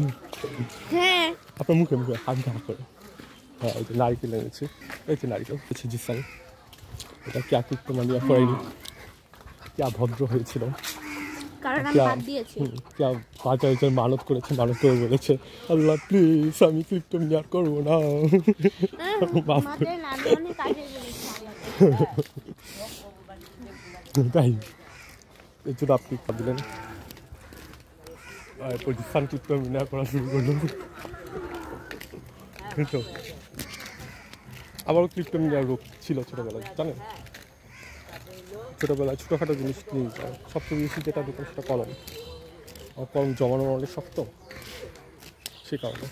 Speaker 3: হ্যাঁ
Speaker 1: আপনার মুখে মুখে হাত দেখা করে। হ্যাঁ এই যে নারিকেল এনেছি, এই যে নারিকেল হচ্ছে জিসান। এটা ক্যা ক্রিপ্টোমিনিয়া করেনি, ক্যা ভদ্র হয়েছিল,
Speaker 3: কারণ আমি বাদ দিয়েছি
Speaker 1: ক্যা বাজারে মানত করেছে, মানত করে বলেছে আল্লাহ প্লিজ আমি ক্রিপ্টোমিনিয়া করবো না।
Speaker 3: আমাদের নানু অনেক কাজে
Speaker 1: তাই এর জন্য আপনি দিলেন। এরপর জিসান ক্রিপ্টোমিনিয়া করা শুরু করলো। তো আমারও ক্রিপ্টোমিনিয়ার রোগ ছিল ছোটোবেলায়, জানেন। ছোটোবেলায় ছোটোখাটো জিনিস নিয়ে যায়, সবচেয়ে বেশি যেটা দেখুন সেটা কলম। আর কলম জমানো অনেক শক্ত, সে কারণে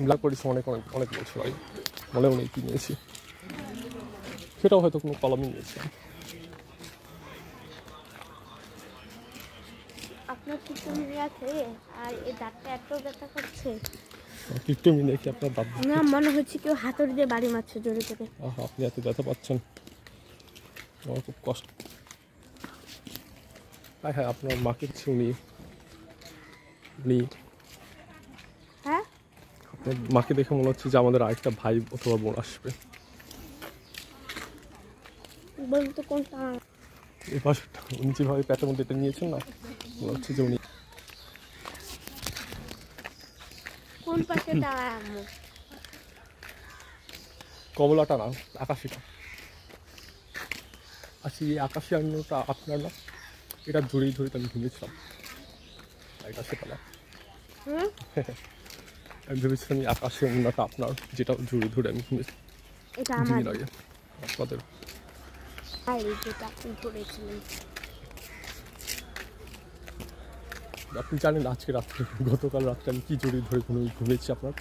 Speaker 1: ব্ল্যাক করেছি অনেক অনেক অনেক বছর আগে, মনেও নেই কি নিয়েছি, সেটাও হয়তো কোনো কলমই নিয়েছি।
Speaker 3: আপনার ক্রিপ্টোমিনিয়া খেয়ে আর এই দাঁতটা এত ব্যথা করছে,
Speaker 1: ক্রিপ্টোমিনিয়া কি আপনার দাঁত?
Speaker 3: না মনে হচ্ছে কেউ হাতুড়ি দিয়ে বাড়ি মারছে জোরে জোরে।
Speaker 1: আপনি এত ব্যথা পাচ্ছেন, আমার খুব কষ্ট। হ্যাঁ হ্যাঁ, আপনার মাকে কিছু উনি
Speaker 3: হ্যাঁ
Speaker 1: আপনার মাকে দেখে মনে হচ্ছে যে আমাদের আরেকটা ভাই অথবা বোন আসবে।
Speaker 3: বলতো কোনটা?
Speaker 1: এই পাশটা উনি যেভাবে পেটের মধ্যে এটা নিয়েছেন না, মনে হচ্ছে যে উনি
Speaker 3: কোন পাশে দাঁড়ায় আম্মু?
Speaker 1: কমলাটা না, আকাশিটা। আচ্ছা এই আকাশি আন্নটা আপনার না? এটা জড়িয়ে ধরে আমি ঘুমিয়েছিলাম, এটা সেটা না। আমি ভেবেছিলাম এই আকাশি আন্নটা আপনার, যেটা জড়িয়ে ধরে আমি ঘুমিয়েছি
Speaker 3: এটা আমার
Speaker 1: দিন আগে আপনাদের।
Speaker 3: আর যেটা আপনি করেছিলেন।
Speaker 1: আপনি জানেন আজকে রাত্রে, গতকাল রাত্রে আমি কি জড়িয়ে ধরে ঘুমিয়েছি আপনার?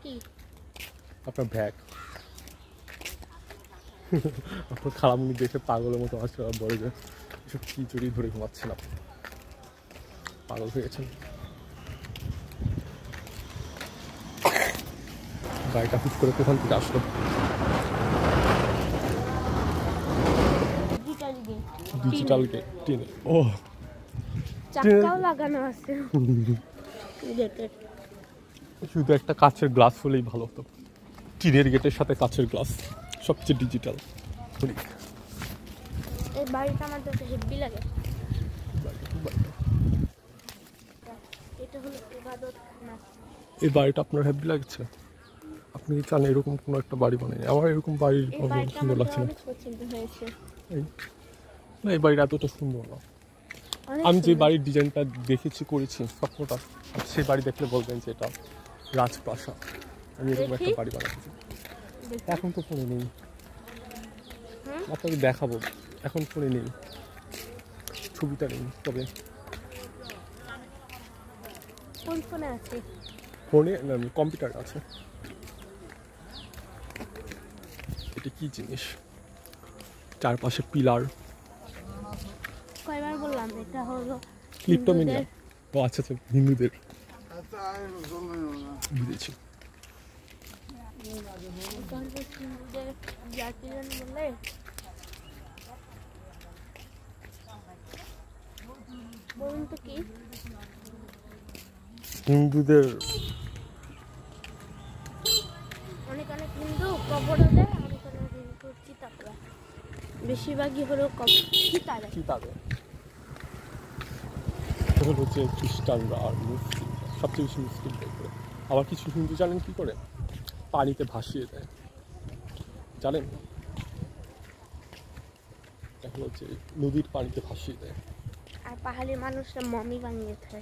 Speaker 3: কি?
Speaker 1: আপনার ব্যাগ। আপনার খারাপনি দেখে পাগলের মতো আসলে বলে যে এসব কি জড়িয়ে ধরে ঘুমাচ্ছেন আপনি, পাগল হয়ে গেছেন। গাড়িটা হুট করে কোথান থেকে আসলো? Digital gate, টিনে। ও
Speaker 3: চাকাও লাগানো আছে গেটের।
Speaker 1: শুধু একটা কাচের গ্লাস হলেই ভালো হতো, টিনের গেটের সাথে কাচের গ্লাস, সবচেয়ে ডিজিটাল।
Speaker 3: এই বাড়িটা আমার কাছে হেভি লাগে। এটা হলো ইবাদত খানা।
Speaker 1: এই বাড়িটা আপনার হ্যাপি লাগছে? আপনি কি চান এরকম কোনো একটা বাড়ি বানাই? আমার এরকম বাড়ি
Speaker 3: এই বাড়িটা
Speaker 1: সুন্দর
Speaker 3: আমার
Speaker 1: লাগছে না।
Speaker 3: অনেক পছন্দ হয়েছে।
Speaker 1: না এই বাড়িটা এতটা সুন্দর না, আমি যে বাড়ির ডিজাইনটা দেখেছি করেছি স্বপ্নটা, সেই বাড়ি দেখলে বলবেন যে এটা রাজপ্রাসাদ। আমি এরকম একটা বাড়ি বানাচ্ছি। এখন তো ফোনে নেই, আপনাকে দেখাবো। এখন ফোনে নেই, ছবিটা নেই। তবে
Speaker 3: কোন ফোনে আছে?
Speaker 1: ফোনে কম্পিউটার আছে। এটা কি জিনিস? চারপাশে পিলার।
Speaker 3: কয়বার বললাম এটা হলো
Speaker 1: ক্লিপ্টোমেনিয়া। ও আচ্ছা আচ্ছা, হিন্দুদের বুঝেছি।
Speaker 3: হিন্দুদের জাতিজন বলে বলুন তো কি?
Speaker 1: হিন্দুদের
Speaker 3: অনেক অনেক হিন্দু কবর দেয়, অনেক অনেক হিন্দু চিতা করে। বেশিরভাগই হলো চিতা দেয়।
Speaker 1: কি তাদের হচ্ছে খ্রিস্টানরা আর মুসলিম, সবচেয়ে বেশি মুসলিম করে। আবার কিছু হিন্দু জানেন কি করে? পানিতে ভাসিয়ে দেয়, জানেন? এখন হচ্ছে নদীর পানিতে ভাসিয়ে দেয়।
Speaker 3: আর পাহাড়ি মানুষরা মমি বানিয়ে থাকে।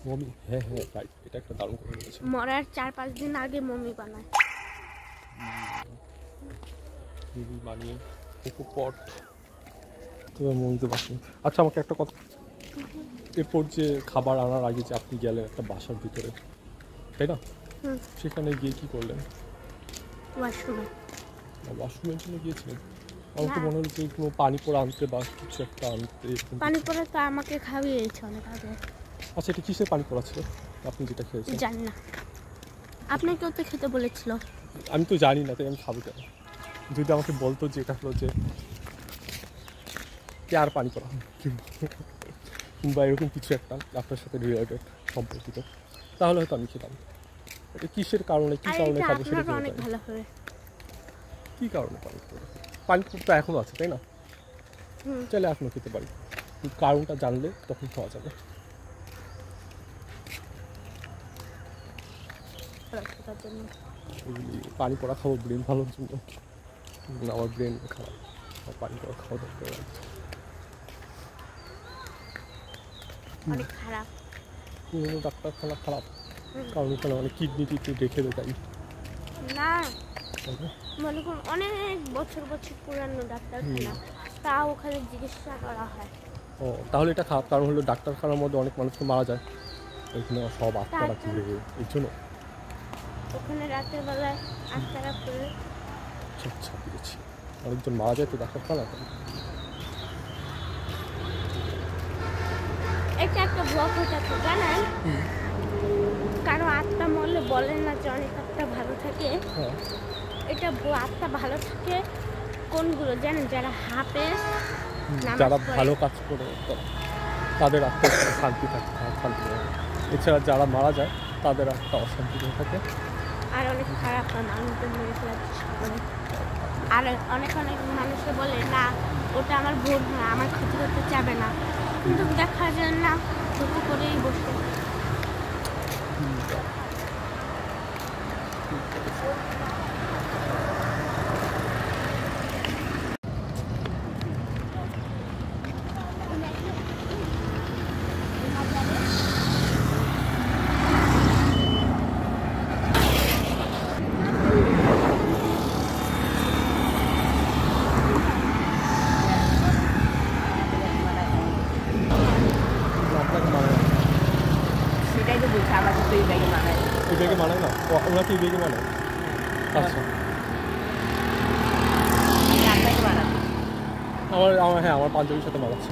Speaker 1: মমি? হ্যাঁ হ্যাঁ, রাইট, এটা একটা দারুণ কথা বলেছে।
Speaker 3: মরার 4-5 দিন আগে মমি বানায়।
Speaker 1: মমি বানিয়ে উপপট মমিতে বাসেন। আচ্ছা, আমাকে একটা কথা, এরপর যে খাবার আনার আগে যে আপনি গেলেন একটা বাসার ভিতরে, তাই না? সেখানে গিয়ে কি করলেন?
Speaker 3: ওয়াশরুমে।
Speaker 1: ওয়াশরুমের জন্য গিয়েছিলেন? আমার তো মনে হলো যে কোনো পানি পড়া আনতে বা কিছু একটা আনতে।
Speaker 3: পানি পড়া তো আমাকে খাওয়িয়েছে অনেক আগে।
Speaker 1: আচ্ছা, এটা কিসের পানি পড়া ছিল আপনি যেটা খেয়েছেন?
Speaker 3: জানি না, আপনাকেও তো খেতে বলেছিল।
Speaker 1: আমি তো জানি না, তাই আমি খাবো কেন? যদি আমাকে বলতো যে এটা হলো যে পেয়ার পানি পড়া কিংবা এরকম কিছু একটা আপনার সাথে রিলেটেড সম্পর্কিত, তাহলে হয়তো আমি খেতাম। এটা কিসের কারণে, কি কারণে খাবো সেটা
Speaker 3: অনেক ভালো হবে।
Speaker 1: কি কারণে পানি পড়া? পানি তো এখনো আছে, তাই না? চাইলে এখনো খেতে পারি, কিন্তু কারণটা জানলে তখন খাওয়া যাবে। পানি পড়া খাবো ব্রেন ভালোর জন্য। আমার ব্রেন খারাপ, আমার পানি পড়া খাওয়া দরকার।
Speaker 3: অনেক খারাপ।
Speaker 1: ডাক্তারখানা খারাপ, কারণ ওখানে অনেক কিডনি টিডনি রেখে দেয়, তাই
Speaker 3: না? মনে করুন অনেক বছর বছর পুরানো ডাক্তারখানা, তা ওখানে চিকিৎসা করা হয়।
Speaker 1: ও, তাহলে এটা খারাপ। কারণ হলো ডাক্তারখানার মধ্যে অনেক মানুষ তো মারা যায়, ওইখানে সব আত্মারা ঘুরে, এর জন্য
Speaker 3: ওখানে রাতের বেলায় আত্মারা ঘুরে।
Speaker 1: আচ্ছা, বুঝেছি। অনেকজন মারা যায় তো ডাক্তারখানা।
Speaker 3: এটা একটা ব্লক হয়ে থাকে, জানেন? কারো আত্মা মরলে বলেন না যে অনেক আত্মা ভালো থাকে। এটা আত্মা ভালো থাকে কোনগুলো জানেন? যারা হাফেজ,
Speaker 1: যারা ভালো কাজ করে তাদের আত্মা শান্তি থাকে, শান্তি থাকে। এছাড়া যারা মারা যায় তাদের আত্মা অশান্তি থাকে।
Speaker 3: আর অনেক খারাপ মানুষদের মেরে ফেলার চেষ্টা করে। আর অনেক অনেক মানুষকে বলে না ওটা আমার ভুল না, আমার ক্ষতি করতে চাবে না, কিন্তু দেখা যায় না, ক্ষতি করেই বসে।
Speaker 2: সেটাই তো বলছি, আমাকে তো এই ব্যাগে মানায়।
Speaker 1: এই ব্যাগে মানায় না? ওরা কি এই ব্যাগে মানায়? আচ্ছা,
Speaker 2: আপনাকে মানাবে।
Speaker 1: আমার হ্যাঁ, আমার পাঞ্জাবির সাথে মানাচ্ছে।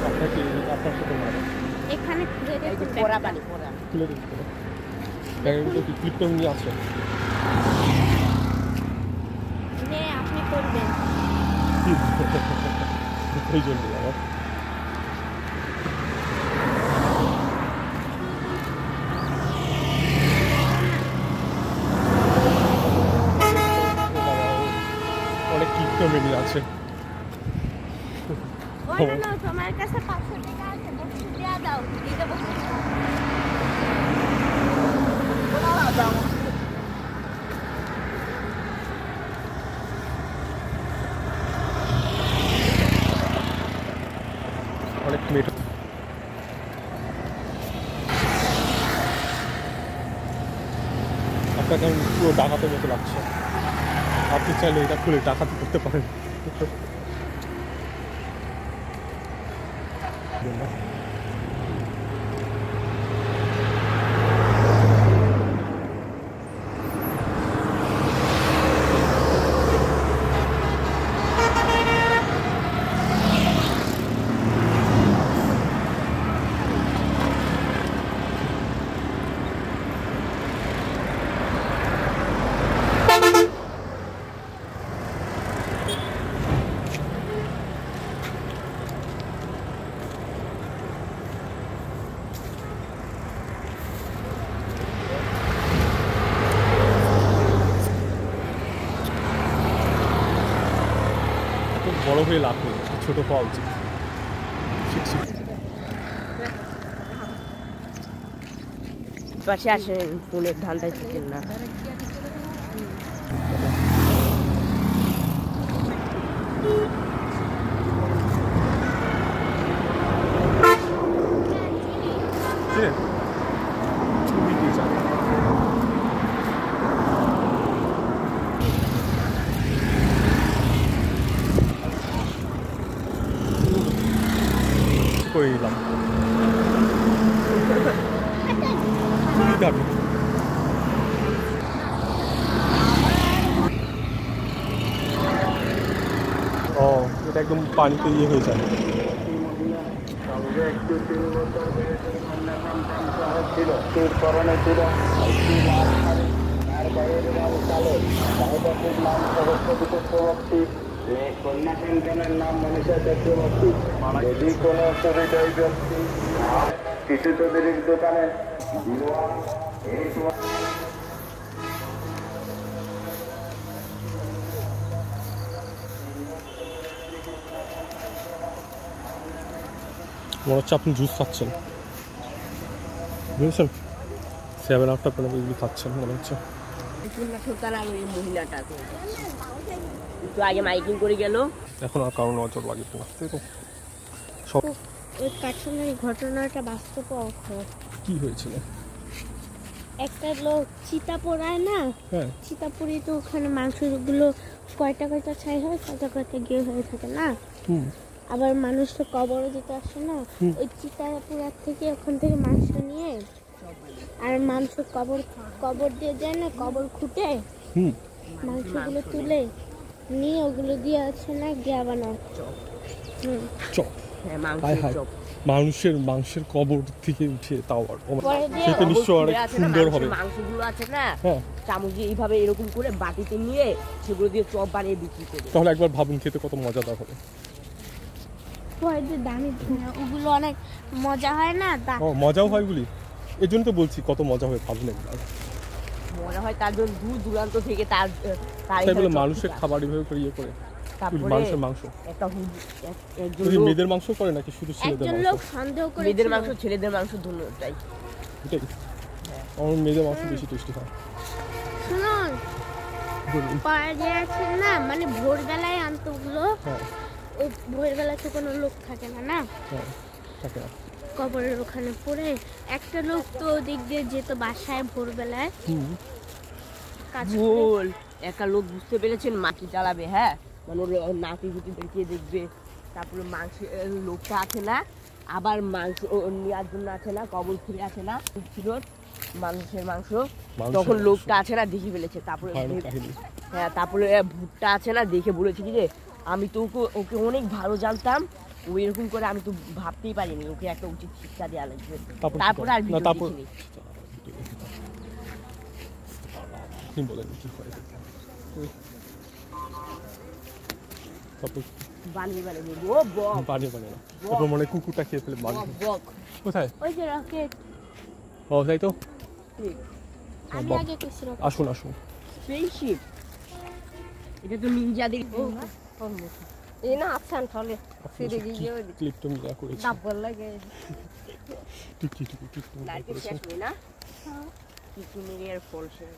Speaker 1: আপনাকে, আপনার সাথে মানাবে।
Speaker 3: এখানে খুলে
Speaker 2: এই যে
Speaker 3: দেখুন
Speaker 2: পোড়া পানি, পোড়া।
Speaker 1: খুলে দিতে হবে। ব্যাগের ভিতরে কি ক্লিপটন আছে?
Speaker 3: নে, আপনি করবেন।
Speaker 1: এই জন্য আমার অনেক ক্লিপটোমেনি আছে।
Speaker 3: ওই না, তোমার কাছে 500 টাকা আছে, বসে দেয়া দাও, দিতে বসে।
Speaker 1: এটা কেমন পুরো ডাকাতের মতো লাগছে। আপনি চাইলে এটা খুলে ডাকাতি করতে পারেন। বড় হয়ে লাভ নেই, ছোট পাওয়া উচিত।
Speaker 2: পাশে আসেন, ফোনের ধানটাই থাকেন না।
Speaker 1: করে নিলাম। খুবই দারুণ। ও এটা একদম পানিতে ইয়ে হয়ে যায়।
Speaker 6: কন্যা সন্তানের নাম মনীষা চক্রবর্তী। যদি কোনো সুবিধায় ব্যক্তি কিছু চৌধুরীর দোকানে
Speaker 1: মনে হচ্ছে আপনি জুস খাচ্ছেন, বুঝেছেন? 7 আউট আপনার এগুলি খাচ্ছেন মনে হচ্ছে।
Speaker 2: মহিলাটা একটু আগে মাইকিং করে গেল,
Speaker 1: এখন আর কারো নজর লাগে না। সব
Speaker 3: ওই কার্টুনের ঘটনাটা বাস্তব
Speaker 1: কি হয়েছিল?
Speaker 3: একটা লোক চিতা পোড়ায় না,
Speaker 1: হ্যাঁ
Speaker 3: চিতা পুড়িয়ে তো ওখানে মাংসগুলো কয়টা কয়টা ছাই হয়, কয়টা কয়টা গিয়ে হয়ে থাকে না। আবার মানুষ তো কবরও দিতে আসে না, ওই চিতা পোড়ার থেকে ওখান থেকে মাংস নিয়ে আর মাংস কবর দিয়ে যায় না, কবর খুঁটে মাংসগুলো তুলে নিয়ে ওগুলো দিয়ে আছে না গিয়া বানাও
Speaker 1: চপ। মানুষের মাংসের কবর থেকে উঠে তাও সেটা নিশ্চয় অনেক সুন্দর হবে।
Speaker 2: মাংসগুলো আছে না, চামচ দিয়ে এইভাবে এরকম করে বাটিতে নিয়ে সেগুলো দিয়ে চপ বানিয়ে বিক্রি করে।
Speaker 1: তাহলে একবার ভাবুন খেতে কত মজাদার হবে।
Speaker 3: দামি ওগুলো অনেক মজা হয় না।
Speaker 1: মজাও হয় ওগুলি, এই জন্য তো বলছি কত মজা হবে, ভাবুন একবার।
Speaker 2: মজা হয় তার জন্য দূর দূরান্ত থেকে তার
Speaker 1: মানুষের খাবার এভাবে করে ইয়ে করে।
Speaker 2: তারপরে
Speaker 1: মানুষের মাংস মেয়েদের মাংস করে নাকি শুধু ছেলেদের মাংস?
Speaker 2: মেয়েদের মাংস ছেলেদের মাংস দুটোটাই।
Speaker 1: এটাই আমার মেয়েদের মাংস বেশি টেস্টি হয়।
Speaker 3: শুনুন, পাড়ে আছে না, মানে ভোরবেলায় আনতো ওগুলো। ওই ভোরবেলাতে কোনো লোক থাকে না না,
Speaker 1: থাকে না,
Speaker 3: কবরের ওখানে পড়ে একটা লোক তো ওদিক দিয়ে যেত বাসায় ভোরবেলায়।
Speaker 2: ভুল একটা লোক বুঝতে পেরেছেন মাটি জ্বালাবে, হ্যাঁ মানে ওর নাতি গুটি দেখিয়ে দেখবে। তারপরে মাংস লোকটা আছে না, আবার মাংস নেওয়ার জন্য আছে না, কবর খুলে আছে না ফিরত মানুষের মাংস, তখন লোকটা আছে না দেখে ফেলেছে। তারপরে হ্যাঁ তারপরে ভুট্টা আছে না দেখে বলেছে কি যে আমি তো ওকে অনেক ভালো জানতাম, ও এরকম করে আমি তো ভাবতেই পারিনি, ওকে একটা উচিত শিক্ষা দেওয়া লাগবে। তারপরে আর
Speaker 1: মনে কুকুরটা খেয়ে ফেলে কোথায়? ও তাই তো, আসুন আসুন।
Speaker 2: এটা তো নিনজাদের
Speaker 7: এই না আছেন ফলে ফিরে গিয়ে
Speaker 1: ক্লিপটা মিলা করেছি
Speaker 7: ডাবল লাগে
Speaker 1: টিকি টিকি টিকি
Speaker 2: লাইট শেষ হয় না কিছু মিলিয়ার ফল শেষ।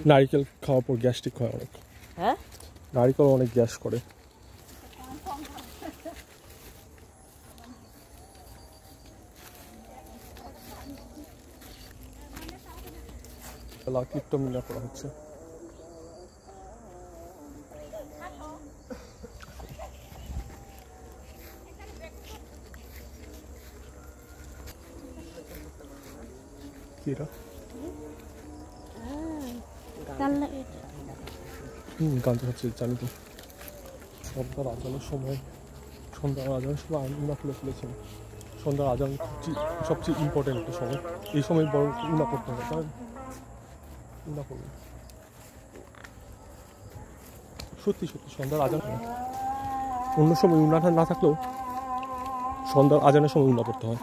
Speaker 1: নারকেল খাওয়ার পর গ্যাস্ট্রিক হয় অনেক।
Speaker 2: হ্যাঁ
Speaker 1: নারকেল অনেক গ্যাস করে। ক্লিপটা মিনা করা হচ্ছে। গান হচ্ছে জানি তো। সন্ধ্যার আজানের সময় উনা খুলে ফেলেছেন। সন্ধ্যার আজান সবচেয়ে ইম্পর্টেন্ট একটা সময়। এই সময় বড় উনা করতে হবে, তাই উনা করবেন। সত্যি সত্যি সন্ধ্যার আজান, অন্য সময় উনাটা না থাকলেও সন্ধ্যার আজানের সময় উনা করতে হয়।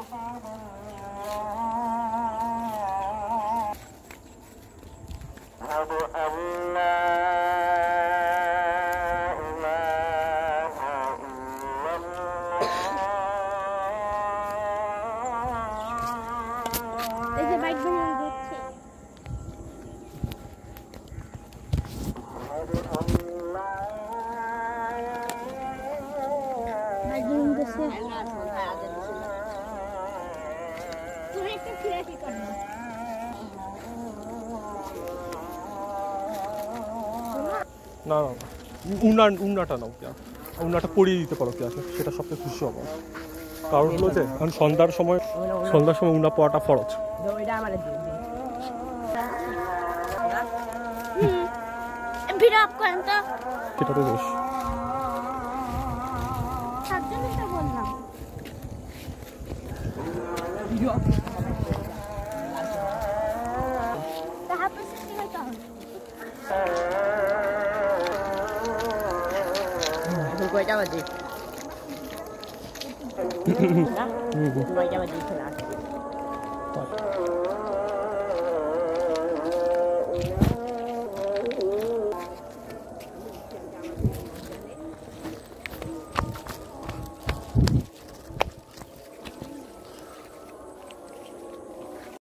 Speaker 1: না না উন্নাটা নাও কে, উন্নাটা পরিয়ে দিতে পারো কে আছে, সেটা সবচেয়ে খুশি হবো। কারণ হলো যে এখন সন্ধ্যার সময় উন্না পড়াটা ফরজ। সেটা তো দোষ।
Speaker 2: কয়টা বাজে? 9টা বাজে।